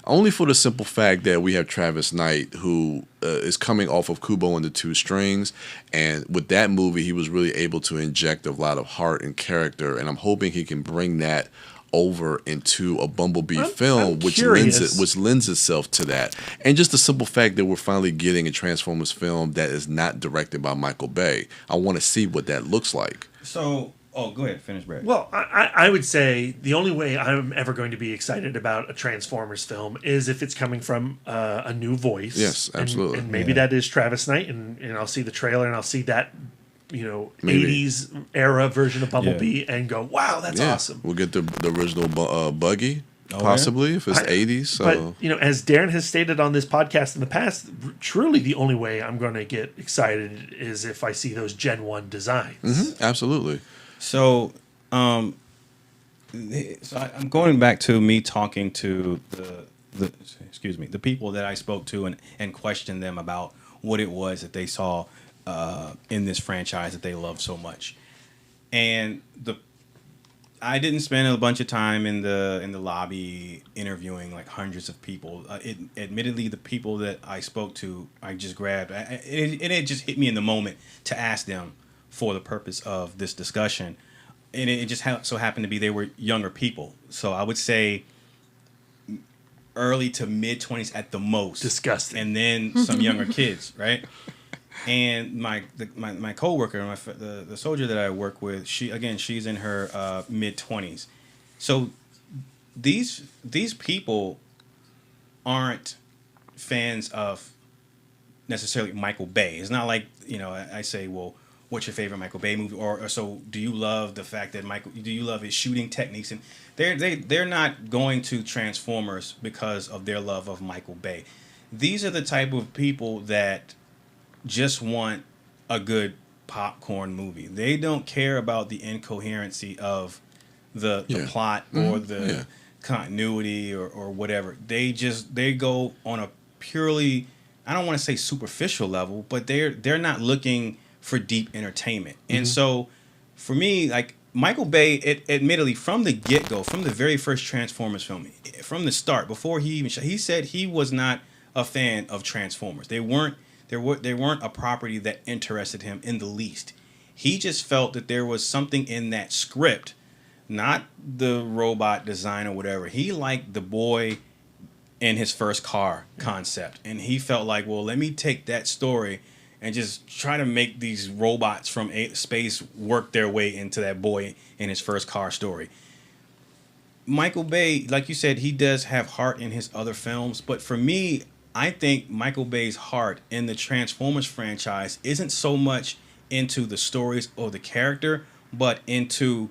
S7: only for the simple fact that we have Travis Knight, who is coming off of Kubo and the Two Strings, and with that movie, he was really able to inject a lot of heart and character, and I'm hoping he can bring that over into a Bumblebee film, which lends itself to that. And just the simple fact that we're finally getting a Transformers film that is not directed by Michael Bay. I want to see what that looks like.
S6: So, go ahead, finish, Brad.
S8: Well, I would say the only way I'm ever going to be excited about a Transformers film is if it's coming from a new voice.
S7: Yes, absolutely.
S8: And maybe that is Travis Knight, and I'll see the trailer and I'll see that, maybe 80s era version of Bumblebee and go, wow, that's awesome.
S7: We'll get the original Buggy Possibly, if it's 80s. So.
S8: But, as Darren has stated on this podcast in the past, truly the only way I'm going to get excited is if I see those Gen 1 designs.
S7: Mm-hmm, absolutely.
S6: So, I'm going back to me talking to the people that I spoke to and questioned them about what it was that they saw in this franchise that they love so much. And I didn't spend a bunch of time in the lobby interviewing like hundreds of people. Admittedly, the people that I spoke to, I just grabbed, and it just hit me in the moment to ask them for the purpose of this discussion. And it just so happened to be they were younger people. So I would say early to mid 20s at the most.
S8: Disgusting.
S6: And then some younger kids, right? And my coworker, the soldier that I work with, she's in her mid 20s. So these people aren't fans of necessarily Michael Bay. It's not like I say, well, what's your favorite Michael Bay movie, or so do you love the fact that do you love his shooting techniques? And they're not going to Transformers because of their love of Michael Bay. These are the type of people that just want a good popcorn movie. They don't care about the incoherency of the plot or the continuity or whatever. They go on a purely, I don't want to say superficial level, but they're not looking for deep entertainment. And so for me, like Michael Bay, admittedly from the get-go, from the very first Transformers film, from the start, before he even he said he was not a fan of Transformers. They weren't a property that interested him in the least. He just felt that there was something in that script, not the robot design or whatever. He liked the boy in his first car concept. And he felt like, well, let me take that story and just try to make these robots from space work their way into that boy in his first car story. Michael Bay, like you said, he does have heart in his other films. But for me, I think Michael Bay's heart in the Transformers franchise isn't so much into the stories or the character, but into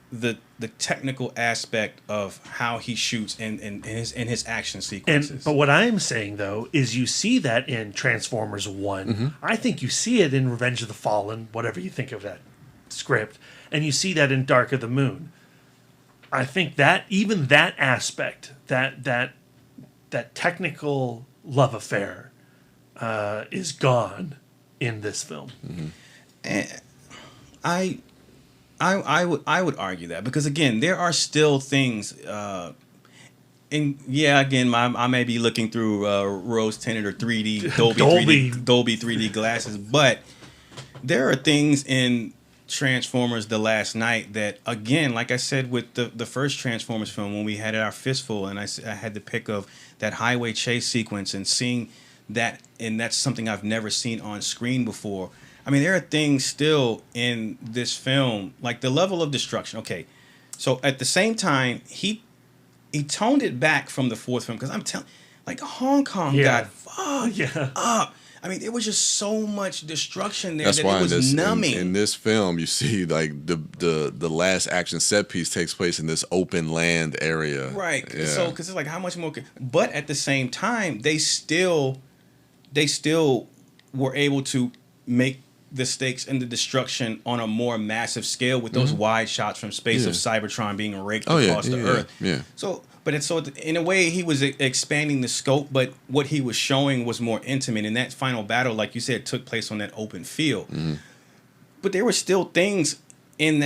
S6: the technical aspect of how he shoots and his action sequences.
S8: But what I'm saying though is you see that in Transformers 1. I think you see it in Revenge of the Fallen, whatever you think of that script, and you see that in Dark of the Moon. I think that even that aspect, that technical love affair is gone in this film.
S6: And I would argue that, because again, there are still things and again, I may be looking through rose tinted or 3D Dolby 3D glasses, but there are things in Transformers The Last Night that, again, like I said with the first Transformers film, when we had our fistful and I had the pick of that highway chase sequence and seeing that, and that's something I've never seen on screen before. I mean, there are things still in this film, like the level of destruction. Okay, so at the same time, he toned it back from the fourth film, because I'm telling, like, Hong Kong got fucked up. I mean, there was just so much destruction there. That's why it was numbing.
S7: In this film, you see like the last action set piece takes place in this open land area,
S6: right? Yeah. So because it's like, how much more? But at the same time, they still were able to make the stakes and the destruction on a more massive scale with those wide shots from space of Cybertron being raked across the Earth. Yeah. So. But in a way, he was expanding the scope, but what he was showing was more intimate. And that final battle, like you said, took place on that open field. But there were still things in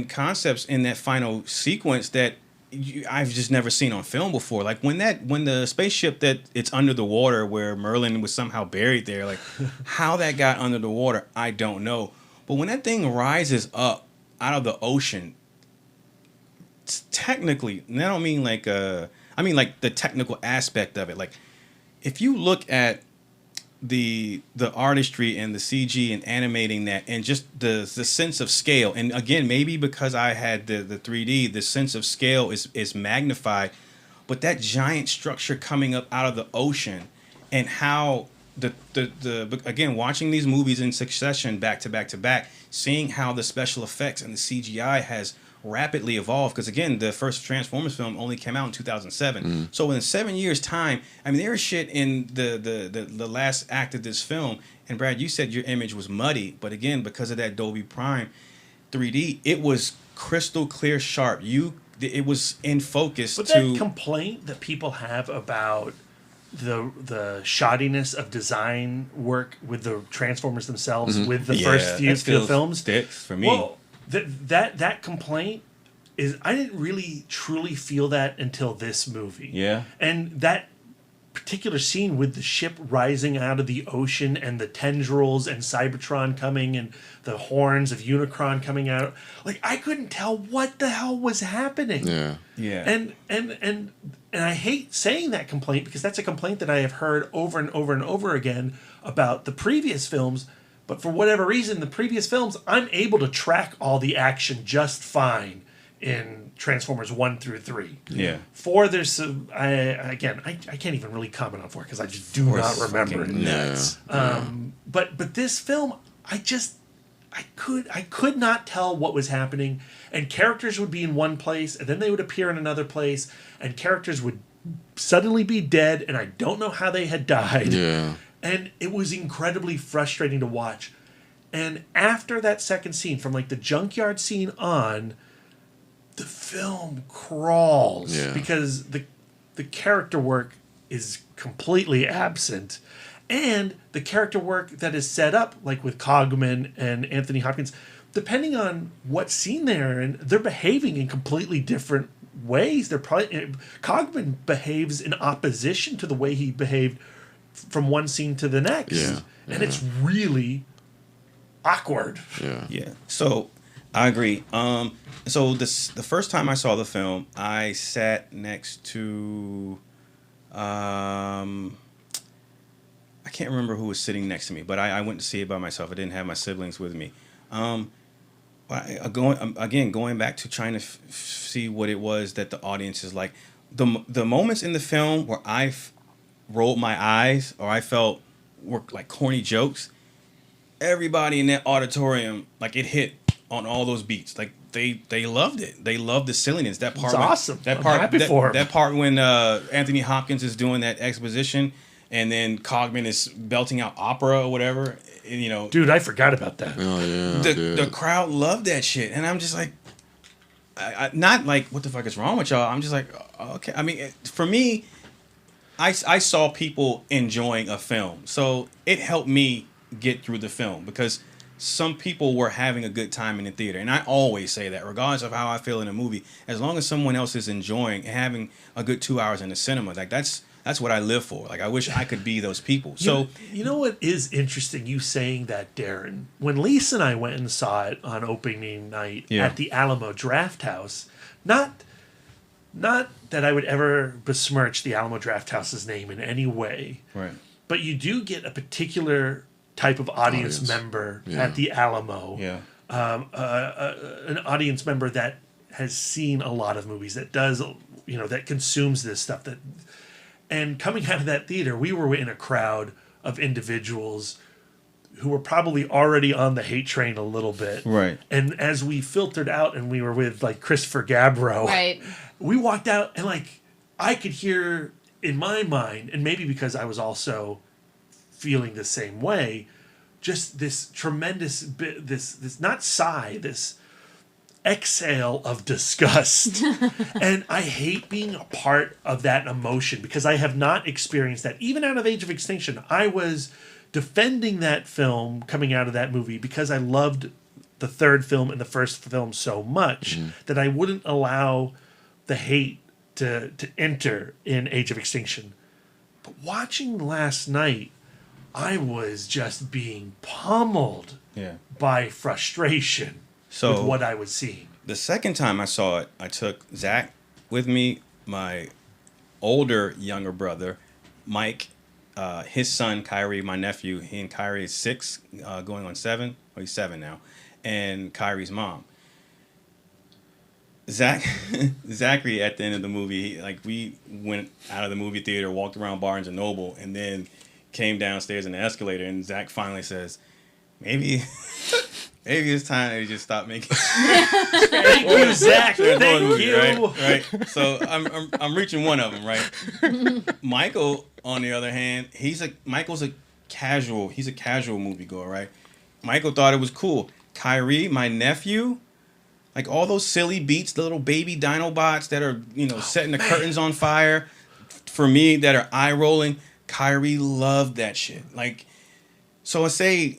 S6: concepts in that final sequence that I've just never seen on film before. Like when the spaceship that it's under the water, where Merlin was somehow buried there, like how that got under the water, I don't know. But when that thing rises up out of the ocean, technically, and I don't mean like I mean like the technical aspect of it. Like if you look at the artistry and the CG and animating that, and just the sense of scale, and again, maybe because I had the 3D, the sense of scale is magnified, but that giant structure coming up out of the ocean, and how the again, watching these movies in succession back to back to back, seeing how the special effects and the CGI has rapidly evolved. Because again, the first Transformers film only came out in 2007. So in 7 years' time, I mean, there is shit in the last act of this film. And Brad, you said your image was muddy, but again, because of that Dolby Prime 3D, it was crystal clear, sharp. It was in focus.
S8: But that complaint that people have about the shoddiness of design work with the Transformers themselves, with the first few films,
S6: sticks for me.
S8: Well, that complaint is, I didn't really truly feel that until this movie.
S6: Yeah,
S8: and that particular scene with the ship rising out of the ocean and the tendrils and Cybertron coming and the horns of Unicron coming out, like, I couldn't tell what the hell was happening.
S6: Yeah.
S8: And I hate saying that complaint, because that's a complaint that I have heard over and over and over again about the previous films. But for whatever reason, the previous films, I'm able to track all the action just fine in Transformers 1 through 3.
S6: Yeah.
S8: 4, there's some, I can't even really comment on 4 because I just do not remember.
S6: Nuts.
S8: But this film, I could not tell what was happening, and characters would be in one place and then they would appear in another place, and characters would suddenly be dead and I don't know how they had died.
S7: Yeah.
S8: And it was incredibly frustrating to watch. And after that second scene, from like the junkyard scene on, the film crawls because the character work is completely absent. And the character work that is set up, like with Cogman and Anthony Hopkins, depending on what scene they're in, they're behaving in completely different ways. Cogman behaves in opposition to the way he behaved from one scene to the next. And it's really awkward.
S6: Yeah. So I agree. So the first time I saw the film, I sat next to I can't remember who was sitting next to me, but I went to see it by myself. I didn't have my siblings with me. Going back to trying to see what it was that the audience is like. The moments in the film where I rolled my eyes or I felt were like corny jokes, everybody in that auditorium, like, it hit on all those beats. Like, they loved it. They loved the silliness. That part,
S8: it's awesome.
S6: That
S8: I'm
S6: part,
S8: happy for him.
S6: That part when Anthony Hopkins is doing that exposition, and then Cogman is belting out opera or whatever. And,
S8: dude, I forgot about that.
S7: Oh yeah.
S6: The crowd loved that shit, and I'm just like, I not like, what the fuck is wrong with y'all? I'm just like, okay. I mean, for me, I saw people enjoying a film, so it helped me get through the film, because some people were having a good time in the theater. And I always say that, regardless of how I feel in a movie, as long as someone else is enjoying and having a good 2 hours in the cinema, like, that's what I live for. Like, I wish I could be those people. So
S8: you know what is interesting, you saying that, Darren? When Lisa and I went and saw it on opening night at the Alamo Drafthouse, not that I would ever besmirch the Alamo Drafthouse's name in any way,
S6: right?
S8: But you do get a particular type of audience member at the Alamo. An audience member that has seen a lot of movies, that does, that consumes this stuff. And coming out of that theater, we were in a crowd of individuals who were probably already on the hate train a little bit.
S6: Right.
S8: And as we filtered out and we were with, like, Christopher Gabbro,
S5: right,
S8: we walked out and, like, I could hear in my mind, and maybe because I was also feeling the same way, just this tremendous this not sigh, this exhale of disgust. And I hate being a part of that emotion, because I have not experienced that. Even out of Age of Extinction, I was defending that film coming out of that movie because I loved the third film and the first film so much that I wouldn't allow the hate to enter in Age of Extinction. But watching last night, I was just being pummeled by frustration with what I was seeing.
S6: The second time I saw it, I took Zach with me, my younger brother, Mike, his son, Kyrie, my nephew. He and Kyrie is 6, going on 7. Well, he's 7 now. And Kyrie's mom. Zachary, at the end of the movie, we went out of the movie theater, walked around Barnes & Noble, and then came downstairs in the escalator, and Zach finally says, maybe Maybe it's time they just stop making.
S8: Thank you, Zach. Thank you.
S6: Right. So I'm reaching one of them, right? Michael, on the other hand, Michael's a casual moviegoer, right? Michael thought it was cool. Kyrie, my nephew, like all those silly beats, the little baby Dinobots that are, setting the curtains on fire, for me, that are eye rolling. Kyrie loved that shit. Like, so I say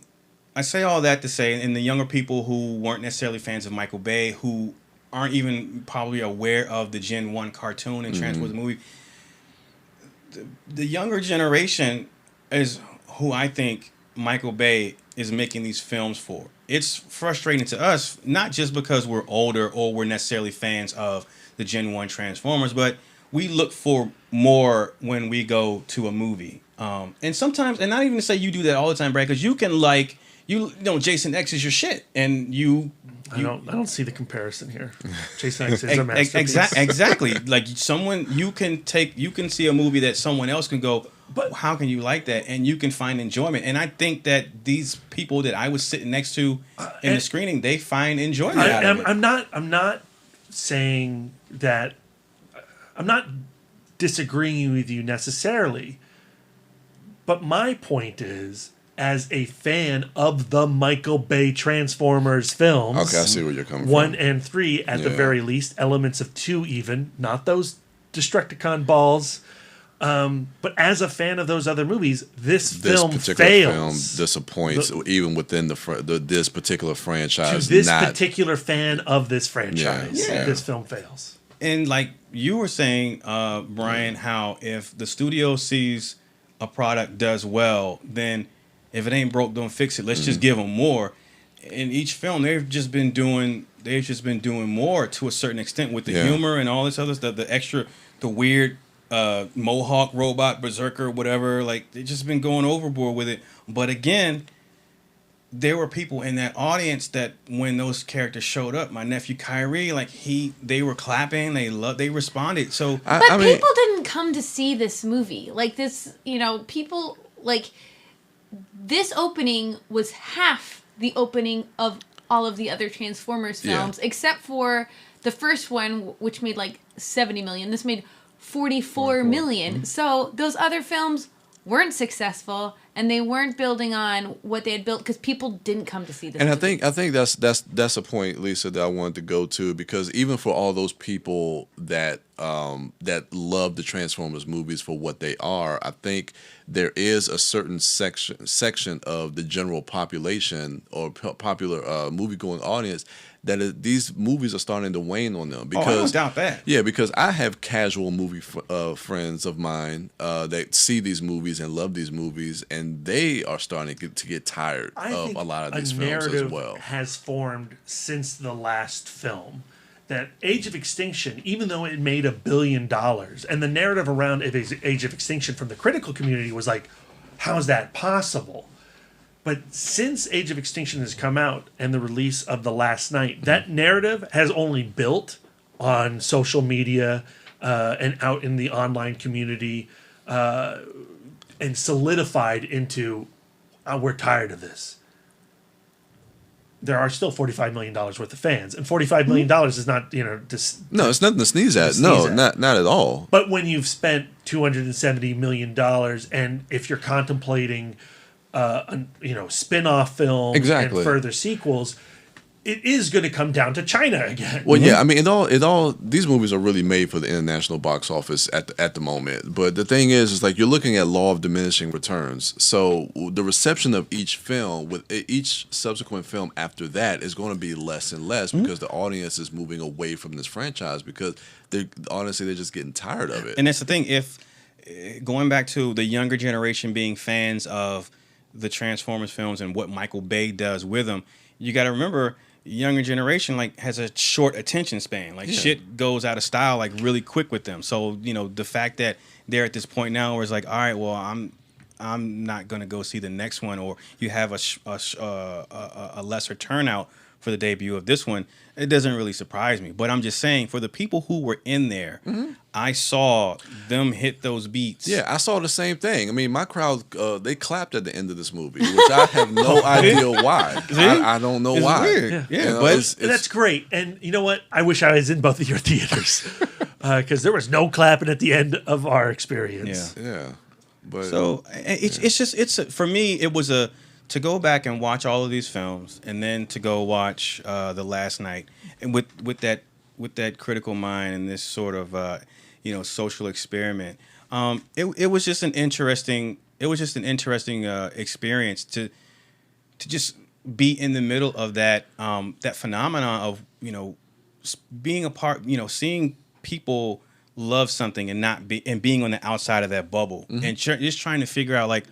S6: all that to say, and the younger people who weren't necessarily fans of Michael Bay, who aren't even probably aware of the Gen 1 cartoon and Transformers movie, the younger generation is who I think Michael Bay is making these films for. It's frustrating to us, not just because we're older or we're necessarily fans of the Gen 1 Transformers, but we look for more when we go to a movie. And sometimes, and not even to say you do that all the time, Brad, because you can Jason X is your shit, and I
S8: don't see the comparison here. Jason X is a masterpiece.
S6: Exactly. Like you can see a movie that someone else can go, but how can you like that? And you can find enjoyment. And I think that these people that I was sitting next to in the screening, they find enjoyment out of it.
S8: I'm not saying that. I'm not disagreeing with you necessarily. But my point is, as a fan of the Michael Bay Transformers films,
S7: okay, I see where you're coming from.
S8: 1 and 3 at the very least, elements of 2 even, not those Destructicon balls. But as a fan of those other movies, this film
S7: particular
S8: fails.
S7: film disappoints, even within this particular franchise.
S8: To this particular fan of this franchise, this film fails.
S6: And like you were saying, Brian, how if the studio sees a product does well, then if it ain't broke, don't fix it. Let's just give them more. In each film, they've just been doing more to a certain extent with the humor and all this other stuff. The weird Mohawk robot berserker, whatever. Like they've just been going overboard with it. But again, there were people in that audience that when those characters showed up, my nephew Kyrie, they were clapping, they responded. So,
S5: people didn't come to see this movie. Like this, people like this opening was half the opening of all of the other Transformers films, except for the first one, which made like 70 million. This made 44 million. Mm-hmm. So those other films weren't successful, and they weren't building on what they had built because people didn't come to see this.
S7: And
S5: movie.
S7: I think that's a point, Lisa, that I wanted to go to, because even for all those people that love the Transformers movies for what they are, I think there is a certain section of the general population or popular movie-going audience that these movies are starting to wane on them. Because,
S6: I don't doubt that.
S7: Yeah, because I have casual movie friends of mine that see these movies and love these movies, and they are starting to get tired of a lot of these films as well.
S8: Has formed since the last film that Age of Extinction, even though it made $1 billion, and the narrative around Age of Extinction from the critical community was like, how is that possible? But since Age of Extinction has come out and the release of The Last Night, that narrative has only built on social media and out in the online community and solidified into, we're tired of this. There are still $45 million worth of fans, and $45 million is not,
S7: no, it's nothing to sneeze at. Not at all.
S8: But when you've spent $270 million, and if you're contemplating spin-off films and further sequels, it is going to come down to China again.
S7: Well, yeah, I mean, it all these movies are really made for the international box office at the moment. But the thing is like you're looking at law of diminishing returns. So the reception of each film with each subsequent film after that is going to be less and less because the audience is moving away from this franchise because they're just getting tired of it.
S6: And that's the thing. If going back to the younger generation being fans of the Transformers films and what Michael Bay does with them, you got to remember, younger generation has a short attention span. Shit goes out of style really quick with them. So the fact that they're at this point now where it's like, all right, well, I'm not gonna go see the next one, or you have a lesser turnout for the debut of this one, it doesn't really surprise me. But I'm just saying, for the people who were in there, I saw them hit those beats.
S7: Yeah, I saw the same thing. I mean, my crowd, they clapped at the end of this movie, which I have no idea why. I don't know
S6: It's
S7: why.
S6: weird.
S7: You know,
S6: but
S8: That's great. And you know what? I wish I was in both of your theaters because there was no clapping at the end of our experience.
S7: Yeah. But
S6: so it's for me, it was to go back and watch all of these films, and then to go watch The Last Night, and with that critical mind and this sort of social experiment. It was just an interesting experience to just be in the middle of that phenomenon of being a part, seeing people love something and being on the outside of that bubble, and just trying to figure out like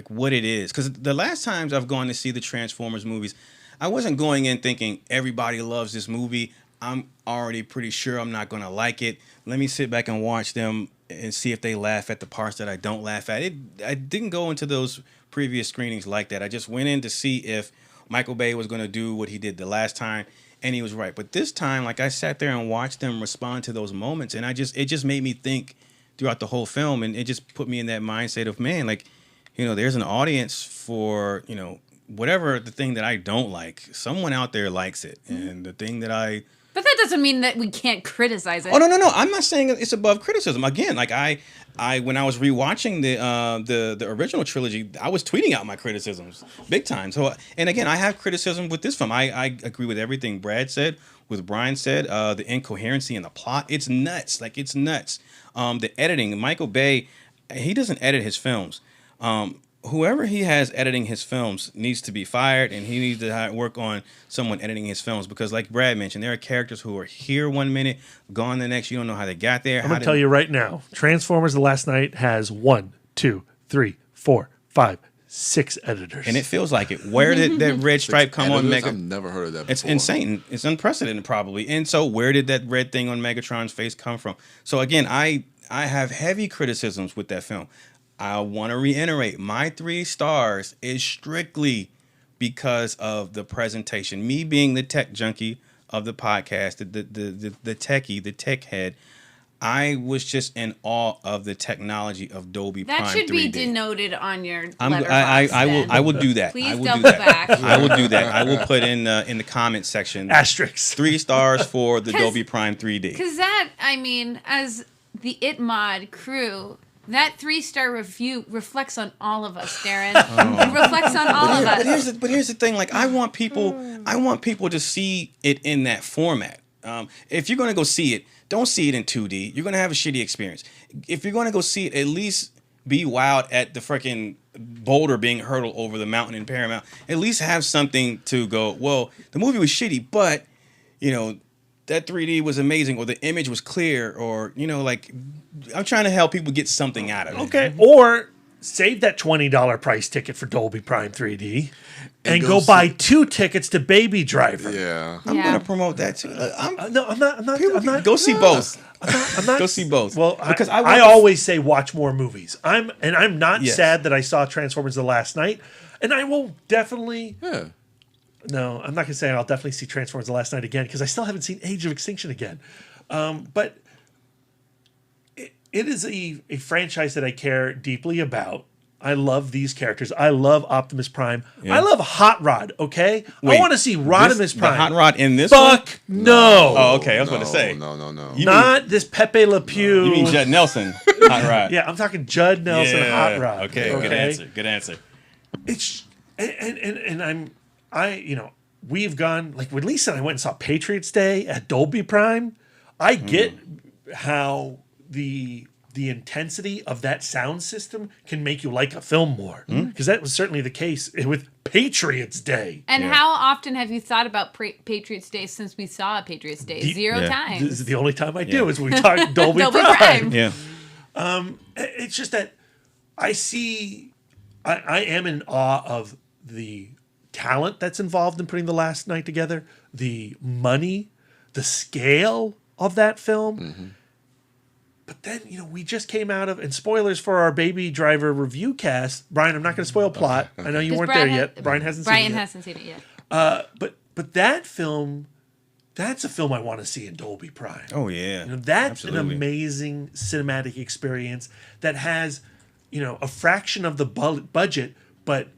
S6: what it is. Because the last times I've gone to see the Transformers movies, I wasn't going in thinking everybody loves this movie. I'm already pretty sure I'm not going to like it. Let me sit back and watch them and see if they laugh at the parts that I don't laugh at. I didn't go into those previous screenings like that. I just went in to see if Michael Bay was going to do what he did the last time, and he was right. But this time, I sat there and watched them respond to those moments, and it just made me think throughout the whole film, and it just put me in that mindset of, man, there's an audience for, whatever the thing that I don't like, someone out there likes it. And the thing that
S5: But that doesn't mean that we can't criticize it.
S6: Oh, no. I'm not saying it's above criticism. Again, I when I was rewatching the original trilogy, I was tweeting out my criticisms big time. So, and again, I have criticism with this film. I agree with everything Brad said, with Brian said, the incoherency in the plot. It's nuts. It's nuts. The editing, Michael Bay, he doesn't edit his films. Whoever he has editing his films needs to be fired, and he needs to work on someone editing his films, because like Brad mentioned, there are characters who are here 1 minute, gone the next. You don't know how they got there.
S8: I'm going to tell you right now, Transformers The Last Night has 1, 2, 3, 4, 5, 6 editors.
S6: And it feels like it. Where did that red stripe come on Mega?
S7: I've never heard of that before.
S6: It's insane. It's unprecedented probably. And so where did that red thing on Megatron's face come from? So again, I have heavy criticisms with that film. I want to reiterate, my 3 stars is strictly because of the presentation. Me being the tech junkie of the podcast, the techie, the tech head, I was just in awe of the technology of Dolby Prime 3D.
S5: That should be denoted on your
S6: I will do that.
S5: Please
S6: I will
S5: double
S6: do that.
S5: back.
S6: I will do that. I will put in the comment section
S8: asterisks
S6: 3 stars for the Dolby Prime 3D.
S5: Because that, as the It Mod crew, that 3-star review reflects on all of us, Darren. It reflects on all of us.
S6: But here's the thing. I want people to see it in that format. If you're going to go see it, don't see it in 2D. You're going to have a shitty experience. If you're going to go see it, at least be wowed at the freaking boulder being hurled over the mountain in Paramount. At least have something to go, well, the movie was shitty, but, that 3D was amazing, or the image was clear, or, I'm trying to help people get something out of it.
S8: Okay, or save that $20 price ticket for Dolby Prime 3D and go buy 2 tickets to Baby Driver.
S7: Yeah.
S6: I'm going to promote that too.
S8: I'm not.
S6: Go see both.
S8: I'm not.
S6: Go see both.
S8: Well,
S6: because
S8: I always say watch more movies. I'm not
S6: Yes.
S8: sad that I saw Transformers The Last Night, and I will definitely.
S7: Yeah.
S8: No, I'm not going to say I'll definitely see Transformers The Last Night again, because I still haven't seen Age of Extinction again. But it is a franchise that I care deeply about. I love these characters. I love Optimus Prime. Yeah. I love Hot Rod, okay?
S6: Wait,
S8: I want to see Rodimus Prime.
S6: The Hot Rod in this
S8: Fuck
S6: one?
S8: no.
S6: Oh, okay. I was going to say.
S7: No.
S8: Not this Pepe Le Pew.
S6: You mean Judd Nelson, Hot Rod.
S8: Yeah, I'm talking Judd Nelson, Hot Rod.
S6: Okay, good answer.
S8: It's we've gone, when Lisa and I went and saw Patriots Day at Dolby Prime, I get how the intensity of that sound system can make you like a film more. Because that was certainly the case with Patriots Day.
S5: And how often have you thought about Patriots Day since we saw Patriots Day? 0 times.
S8: This is the only time I do is when we talk Dolby Prime.
S6: Yeah.
S8: It's just that I am in awe of the talent that's involved in putting The Last Night together, the money, the scale of that film. But then, we just came out of, and spoilers for our Baby Driver review cast. Brian, I'm not going to spoil plot. I know you weren't there yet. Brian hasn't seen it yet.
S5: Brian hasn't seen it yet.
S8: But But that film, that's a film I want to see in Dolby Prime.
S6: Oh yeah,
S8: That's
S6: absolutely.
S8: an amazing cinematic experience that has, a fraction of the budget, but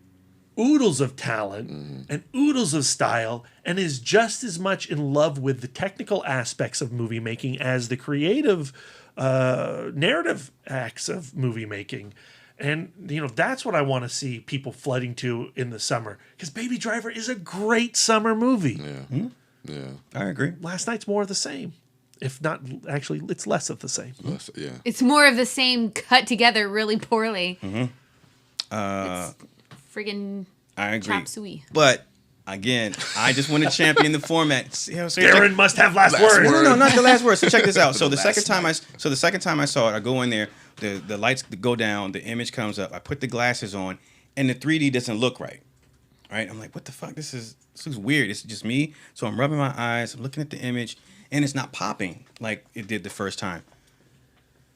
S8: oodles of talent and oodles of style, and is just as much in love with the technical aspects of movie making as the creative narrative acts of movie making. And, that's what I want to see people flooding to in the summer. Because Baby Driver is a great summer movie.
S7: Yeah. Yeah.
S6: I agree.
S8: Last Night's more of the same. If not, actually, it's less of the same.
S7: Yeah.
S5: It's more of the same cut together really poorly.
S6: Mm-hmm.
S5: It's friggin'
S6: I agree.
S5: chop suey.
S6: But again, I just want to champion the format.
S8: Darren must have last words.
S6: No, not the last word. So check this out. So the second time I saw it, I go in there, the lights go down, the image comes up. I put the glasses on, and the 3D doesn't look right. Right? I'm like, what the fuck? This looks weird. It's just me. So I'm rubbing my eyes. I'm looking at the image, and it's not popping like it did the first time.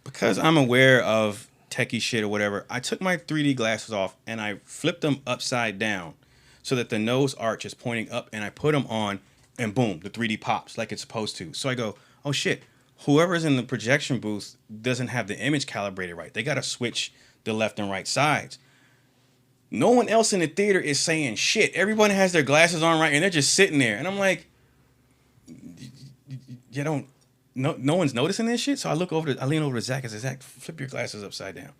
S6: Because I'm aware of techie shit or whatever, I took my 3D glasses off and I flipped them upside down so that the nose arch is pointing up, and I put them on, and boom, the 3D pops like it's supposed to. So I go, oh shit, whoever's in the projection booth doesn't have the image calibrated right. They got to switch the left and right sides. No one else in the theater is saying shit. Everyone has their glasses on right, and they're just sitting there. And I'm like, you don't, no one's noticing this shit? So I lean over to Zach and say, Zach, flip your glasses upside down.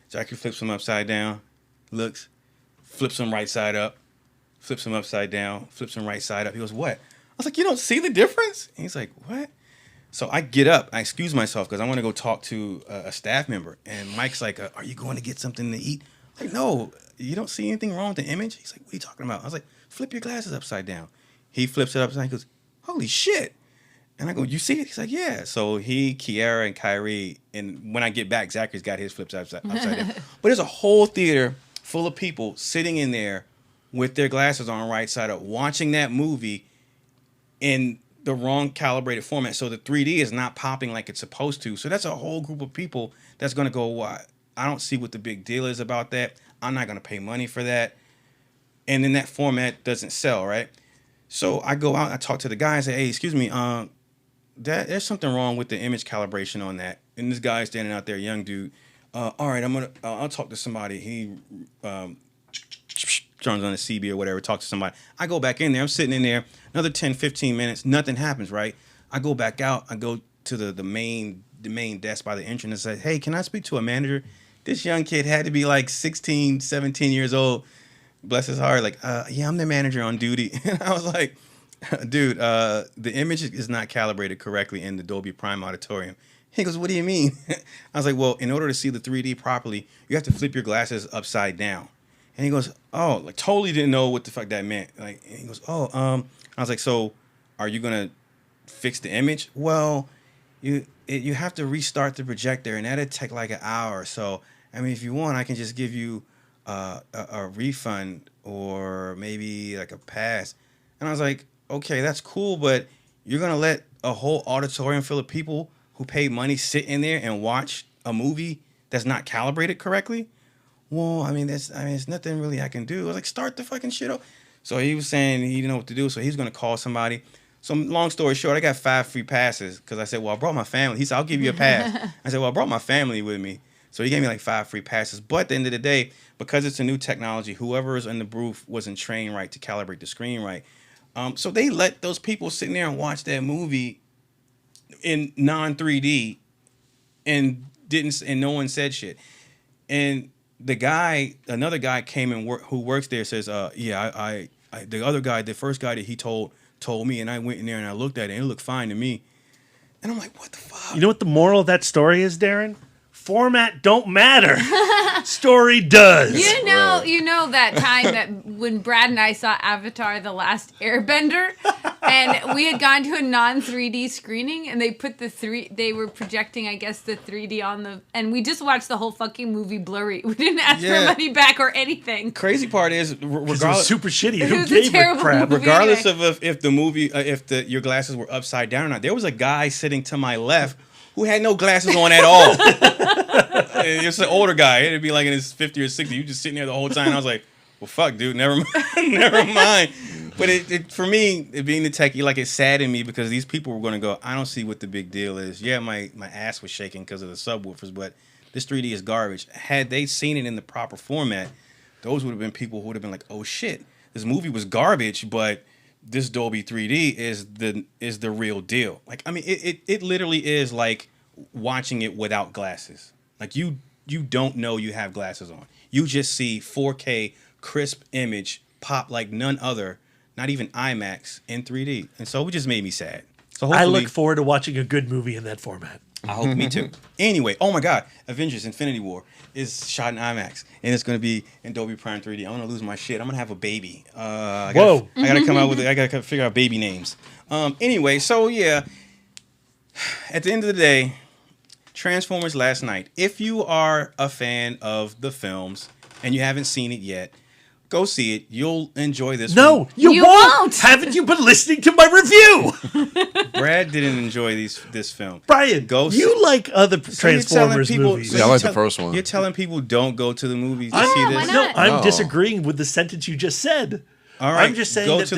S6: Zach flips them upside down, looks, flips them right side up, flips them upside down, flips them right side up. He goes, what? I was like, you don't see the difference? And he's like, what? So I get up, I excuse myself because I want to go talk to a staff member. And Mike's like, are you going to get something to eat? I'm like, no, you don't see anything wrong with the image? He's like, what are you talking about? I was like, flip your glasses upside down. He flips it upside down. He goes, holy shit. And I go, you see it? He's like, yeah. So he, Kiara, and Kyrie, and when I get back, Zachary's got his flips upside down. But there's a whole theater full of people sitting in there with their glasses on right side up, watching that movie in the wrong calibrated format. So the 3D is not popping like it's supposed to. So that's a whole group of people that's going to go, why? I don't see what the big deal is about that. I'm not going to pay money for that. And then that format doesn't sell, right? So I go out, I talk to the guy and say, hey, excuse me, there's something wrong with the image calibration on that. And this guy's standing out there, young dude. All right, I'll talk to somebody. He turns on the CB or whatever, talk to somebody. I go back in there. I'm sitting in there another 10, 15 minutes. Nothing happens, right? I go back out. I go to the main desk by the entrance and say, hey, can I speak to a manager? This young kid had to be like 16, 17 years old. Bless his heart. Like, yeah, I'm the manager on duty. And I was like, dude, the image is not calibrated correctly in the Dolby Prime auditorium. He goes, what do you mean? I was like, well, in order to see the 3D properly, you have to flip your glasses upside down. And he goes, oh, like totally didn't know what the fuck that meant. Like, and he goes, oh, I was like, so are you going to fix the image? Well, you have to restart the projector, and that'd take like an hour or so. I mean, if you want, I can just give you a refund or maybe like a pass. And I was like, okay, that's cool, but you're going to let a whole auditorium full of people who paid money sit in there and watch a movie that's not calibrated correctly? Well, I mean, there's nothing really I can do. I was like, start the fucking shit up. So he was saying he didn't know what to do, so he's going to call somebody. So long story short, I got 5 free passes because I said, well, I brought my family. He said, I'll give you a pass. I said, well, I brought my family with me. So he gave me like 5 free passes. But at the end of the day, because it's a new technology, whoever is in the booth wasn't trained right to calibrate the screen right. So they let those people sit there and watch that movie in non-3D and no one said shit. And another guy came and who works there says, yeah, the first guy that he told me, and I went in there and I looked at it and it looked fine to me. And I'm like, what the fuck?
S8: You know what the moral of that story is, Darren? Format don't matter. Story does.
S5: You know that time that when Brad and I saw Avatar: The Last Airbender, and we had gone to a non-3D screening, and they were projecting, I guess, the 3D on and we just watched the whole fucking movie blurry. We didn't ask for money back or anything.
S6: Crazy part is, regardless,
S8: it was super shitty.
S5: It was a terrible movie.
S6: Regardless of if the movie, your glasses were upside down or not, there was a guy sitting to my left who had no glasses on at all. It's an older guy. It'd be like in his 50 or 60. You just sitting there the whole time. I was like, well, fuck, dude, never mind. But it for me, it being the techie, like it saddened me because these people were going to go, I don't see what the big deal is. Yeah, my ass was shaking because of the subwoofers, but this 3D is garbage. Had they seen it in the proper format, those would have been people who would have been like, oh shit, this movie was garbage, but this Dolby 3D is the real deal. Like, I mean, it literally is like watching it without glasses. Like you don't know you have glasses on. You just see 4K crisp image pop like none other, not even IMAX in 3D. And so it just made me sad. So
S8: I look forward to watching a good movie in that format.
S6: I hope me too. Anyway, oh my God, Avengers Infinity War is shot in IMAX and it's going to be in Dolby Prime 3D. I'm going to lose my shit. I'm going to have a baby. I gotta come out with I gotta figure out baby names. Anyway, so yeah, at the end of the day, Transformers last night. If you are a fan of the films and you haven't seen it yet, go see it. You'll enjoy this.
S8: No, you won't. Haven't you been listening to my review?
S6: Brad didn't enjoy this film.
S8: Brian, you like other Transformers movies.
S7: I like the first one.
S6: You're telling people don't go to the movies to see this?
S8: No, I'm disagreeing with the sentence you just said.
S6: All right,
S8: I'm just saying that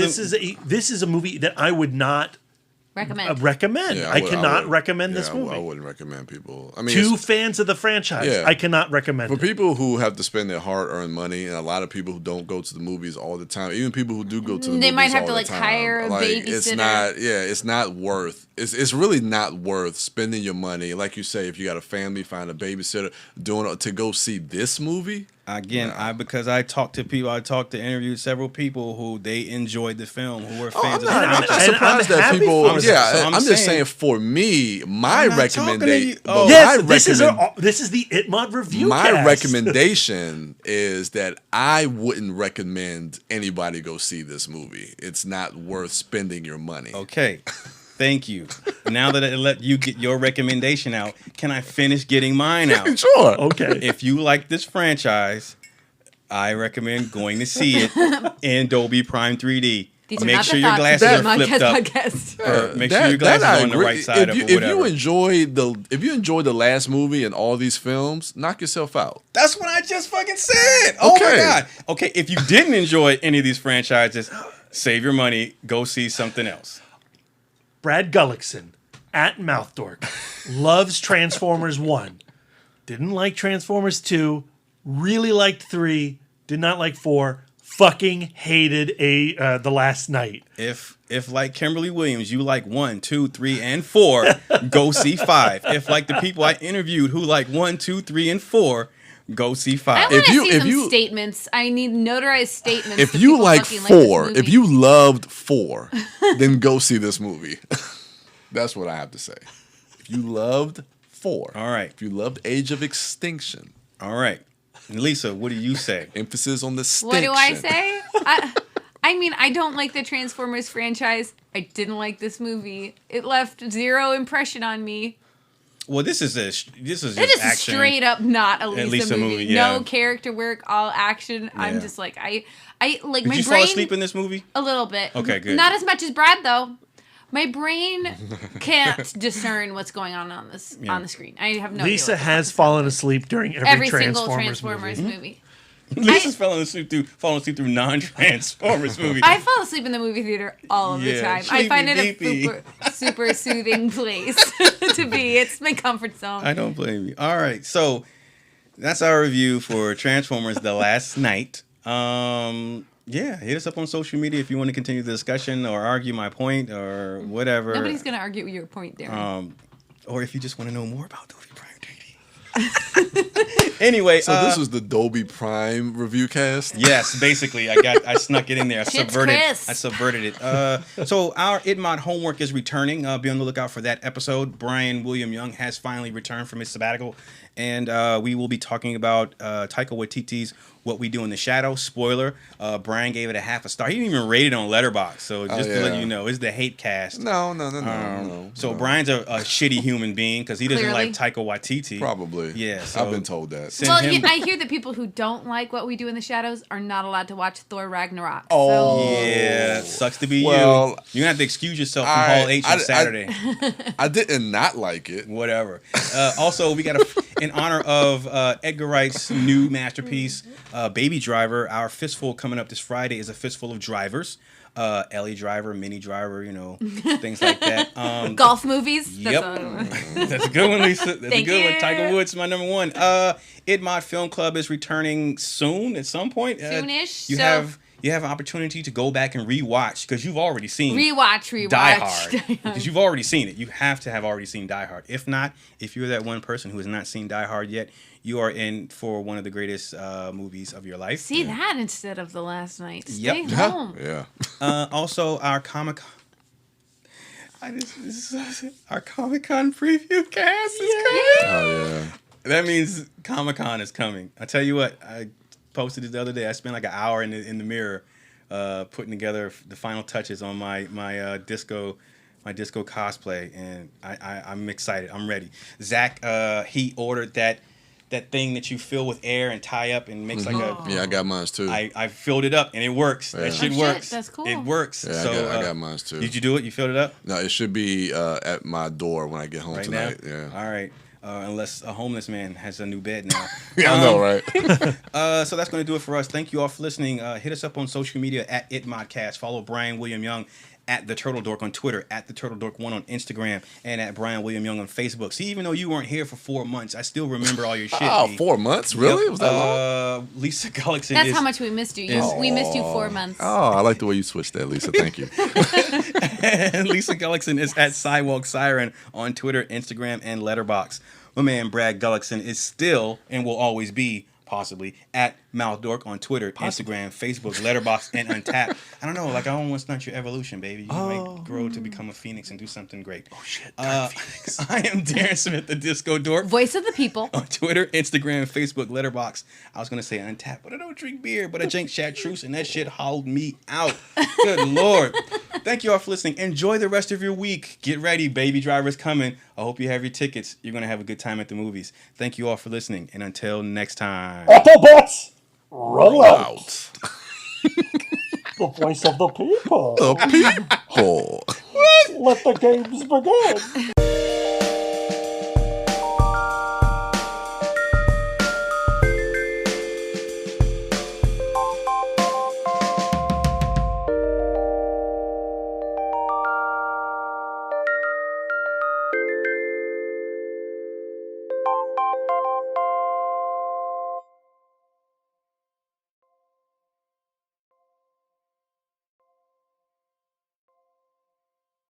S8: this is a movie that I would not recommend.
S7: Yeah,
S8: I cannot recommend this movie.
S7: I wouldn't recommend people. I mean,
S8: two fans of the franchise.
S7: Yeah.
S8: I cannot recommend
S7: for
S8: it.
S7: people who have to spend their hard-earned money, and a lot of people who don't go to the movies all the time. Even people who do go to the movies,
S5: they might have
S7: all
S5: to
S7: the
S5: like
S7: time,
S5: hire a babysitter.
S7: It's not worth. It's really not worth spending your money. Like you say, if you got a family, find a babysitter to go see this movie.
S6: Again, because I talked to people, interviewed several people who they enjoyed the film, who were fans of the
S7: I'm
S6: franchise.
S7: not surprised that people. I'm just saying for me, my recommendation.
S8: This is the Itmod review.
S7: My recommendation is that I wouldn't recommend anybody go see this movie. It's not worth spending your money.
S6: Okay. Thank you. Now that I let you get your recommendation out, can I finish getting mine out?
S7: Sure.
S8: Okay.
S6: If you like this franchise, I recommend going to see it in Dolby Prime 3D. Make sure your glasses are flipped up. Or make sure your glasses are on the right side of whatever.
S7: If you enjoyed the last movie and all these films, knock yourself out.
S6: That's what I just fucking said. Oh my God. Okay, if you didn't enjoy any of these franchises, save your money. Go see something else.
S8: Brad Gullickson at Mouth Dork loves Transformers 1. Didn't like Transformers 2. Really liked 3. Did not like 4. Fucking hated The Last Night.
S6: If like Kimberly Williams, you like 1, 2, 3, and 4, go see 5. If like the people I interviewed who like 1, 2, 3, and 4, go see 5.
S5: I want to see some statements. I need notarized statements.
S7: If you like 4, if you loved 4, then go see this movie. That's what I have to say. If you loved 4.
S6: All right.
S7: If you loved Age of Extinction.
S6: All right. Lisa, what do you say?
S7: Emphasis on the extinction.
S5: What do I say? I mean, I don't like the Transformers franchise. I didn't like this movie. It left zero impression on me.
S6: Well, this is just action.
S5: Straight up not a Lisa movie. Yeah. No character work, all action. Yeah. I'm just like I like
S6: Did
S5: my
S6: you
S5: brain.
S6: fall asleep in this movie?
S5: A little bit.
S6: Okay, good.
S5: Not as much as Brad though. My brain can't discern what's going on the screen. I have no.
S8: Lisa has fallen asleep during every
S5: single Transformers movie.
S6: Lisa's falling asleep through non-Transformers movies.
S5: I fall asleep in the movie theater all of the time. I find it a super soothing place to be. It's my comfort zone.
S6: I don't blame you. All right, so that's our review for Transformers: The Last Night. Yeah, hit us up on social media if you want to continue the discussion or argue my point or whatever.
S5: Nobody's gonna argue your point there.
S6: Or if you just want to know more about Dolby Prime 3D. Anyway,
S7: so this was the Dolby Prime review cast.
S6: Yes, basically, I snuck it in there. I subverted it. So our Itmod homework is returning. Be on the lookout for that episode. Brian William Young has finally returned from his sabbatical, and we will be talking about Taika Waititi's What We Do in the Shadows. Spoiler: Brian gave it a 0.5 star. He didn't even rate it on Letterboxd. So just to let you know, it's the hate cast.
S7: No.
S6: So Brian's a shitty human being because he doesn't like Taika Waititi.
S7: Probably.
S6: Yeah. So
S7: I've been told that.
S5: Well, I hear that people who don't like What We Do in the Shadows are not allowed to watch Thor Ragnarok.
S7: Oh,
S6: yeah. Sucks to be you. You're gonna have to excuse yourself from Hall H on Saturday.
S7: I didn't not like it.
S6: Whatever. Also, we got in honor of Edgar Wright's new masterpiece, Baby Driver. Our fistful coming up this Friday is a fistful of drivers. Ellie Driver, Minnie Driver, things like that.
S5: Golf movies.
S6: Yep. That's a good one, Lisa. That's a good one. Tiger Woods, my number one. Idmod Film Club is returning soon at some point.
S5: Soonish.
S6: You have an opportunity to go back and rewatch because you've already seen
S5: Rewatch.
S6: Die Hard. Because you've already seen it. You have to have already seen Die Hard. If not, if you're that one person who has not seen Die Hard yet, you are in for one of the greatest movies of your life.
S5: See that instead of The Last Night. Stay
S6: Yep.
S5: home.
S7: Yeah.
S6: Also, our Comic-Con. Our Comic-Con preview cast is coming.
S7: Oh yeah.
S6: That means Comic-Con is coming. I tell you what, I posted it the other day. I spent like an hour in the mirror putting together the final touches on my disco cosplay, and I'm excited. I'm ready. Zach, he ordered that thing that you fill with air and tie up and makes like a...
S7: Yeah, I got mine too.
S6: I filled it up and it works.
S7: Yeah.
S6: That shit
S5: Oh,
S6: works.
S5: that's cool.
S6: It works.
S7: Yeah,
S6: So
S7: I got mine too.
S6: Did you do it? You filled it up?
S7: No, it should be at my door when I get home
S6: Right
S7: tonight.
S6: now?
S7: Yeah.
S6: All right. Unless a homeless man has a new bed now.
S7: Yeah, I know, right?
S6: So that's going to do it for us. Thank you all for listening. Hit us up on social media at ItModcast. Follow Brian William Young at The Turtle Dork on Twitter, at The Turtle Dork 1 on Instagram, and at Brian William Young on Facebook. See, even though you weren't here for 4 months, I still remember all your shit.
S7: Oh,
S6: B.
S7: 4 months? Really?
S6: Yep.
S7: Was that long?
S6: Lisa Gullickson
S5: That's how much we missed you. We missed you 4 months.
S7: Oh, I like the way you switched that, Lisa. Thank you.
S6: And Lisa Gullickson is at Sidewalk Siren on Twitter, Instagram, and Letterboxd. My man Brad Gullickson is still and will always be possibly at Mouth Dork on Twitter, Instagram, Facebook, Letterboxd, and Untapped. I don't know, like I don't want to stunt your evolution, baby. You might grow to become a phoenix and do something great.
S7: Oh shit, Phoenix.
S6: I am Darren Smith, the Disco Dork.
S5: Voice of the people.
S6: On Twitter, Instagram, Facebook, Letterboxd. I was gonna say Untapped, but I don't drink beer. But I drink chartreuse, and that shit hauled me out. Good Lord. Thank you all for listening. Enjoy the rest of your week. Get ready, Baby Driver's coming. I hope you have your tickets. You're gonna have a good time at the movies. Thank you all for listening, and until next time.
S9: Autobots, roll out.
S7: Out.
S9: The voice of the people.
S7: The people.
S9: Let the games begin.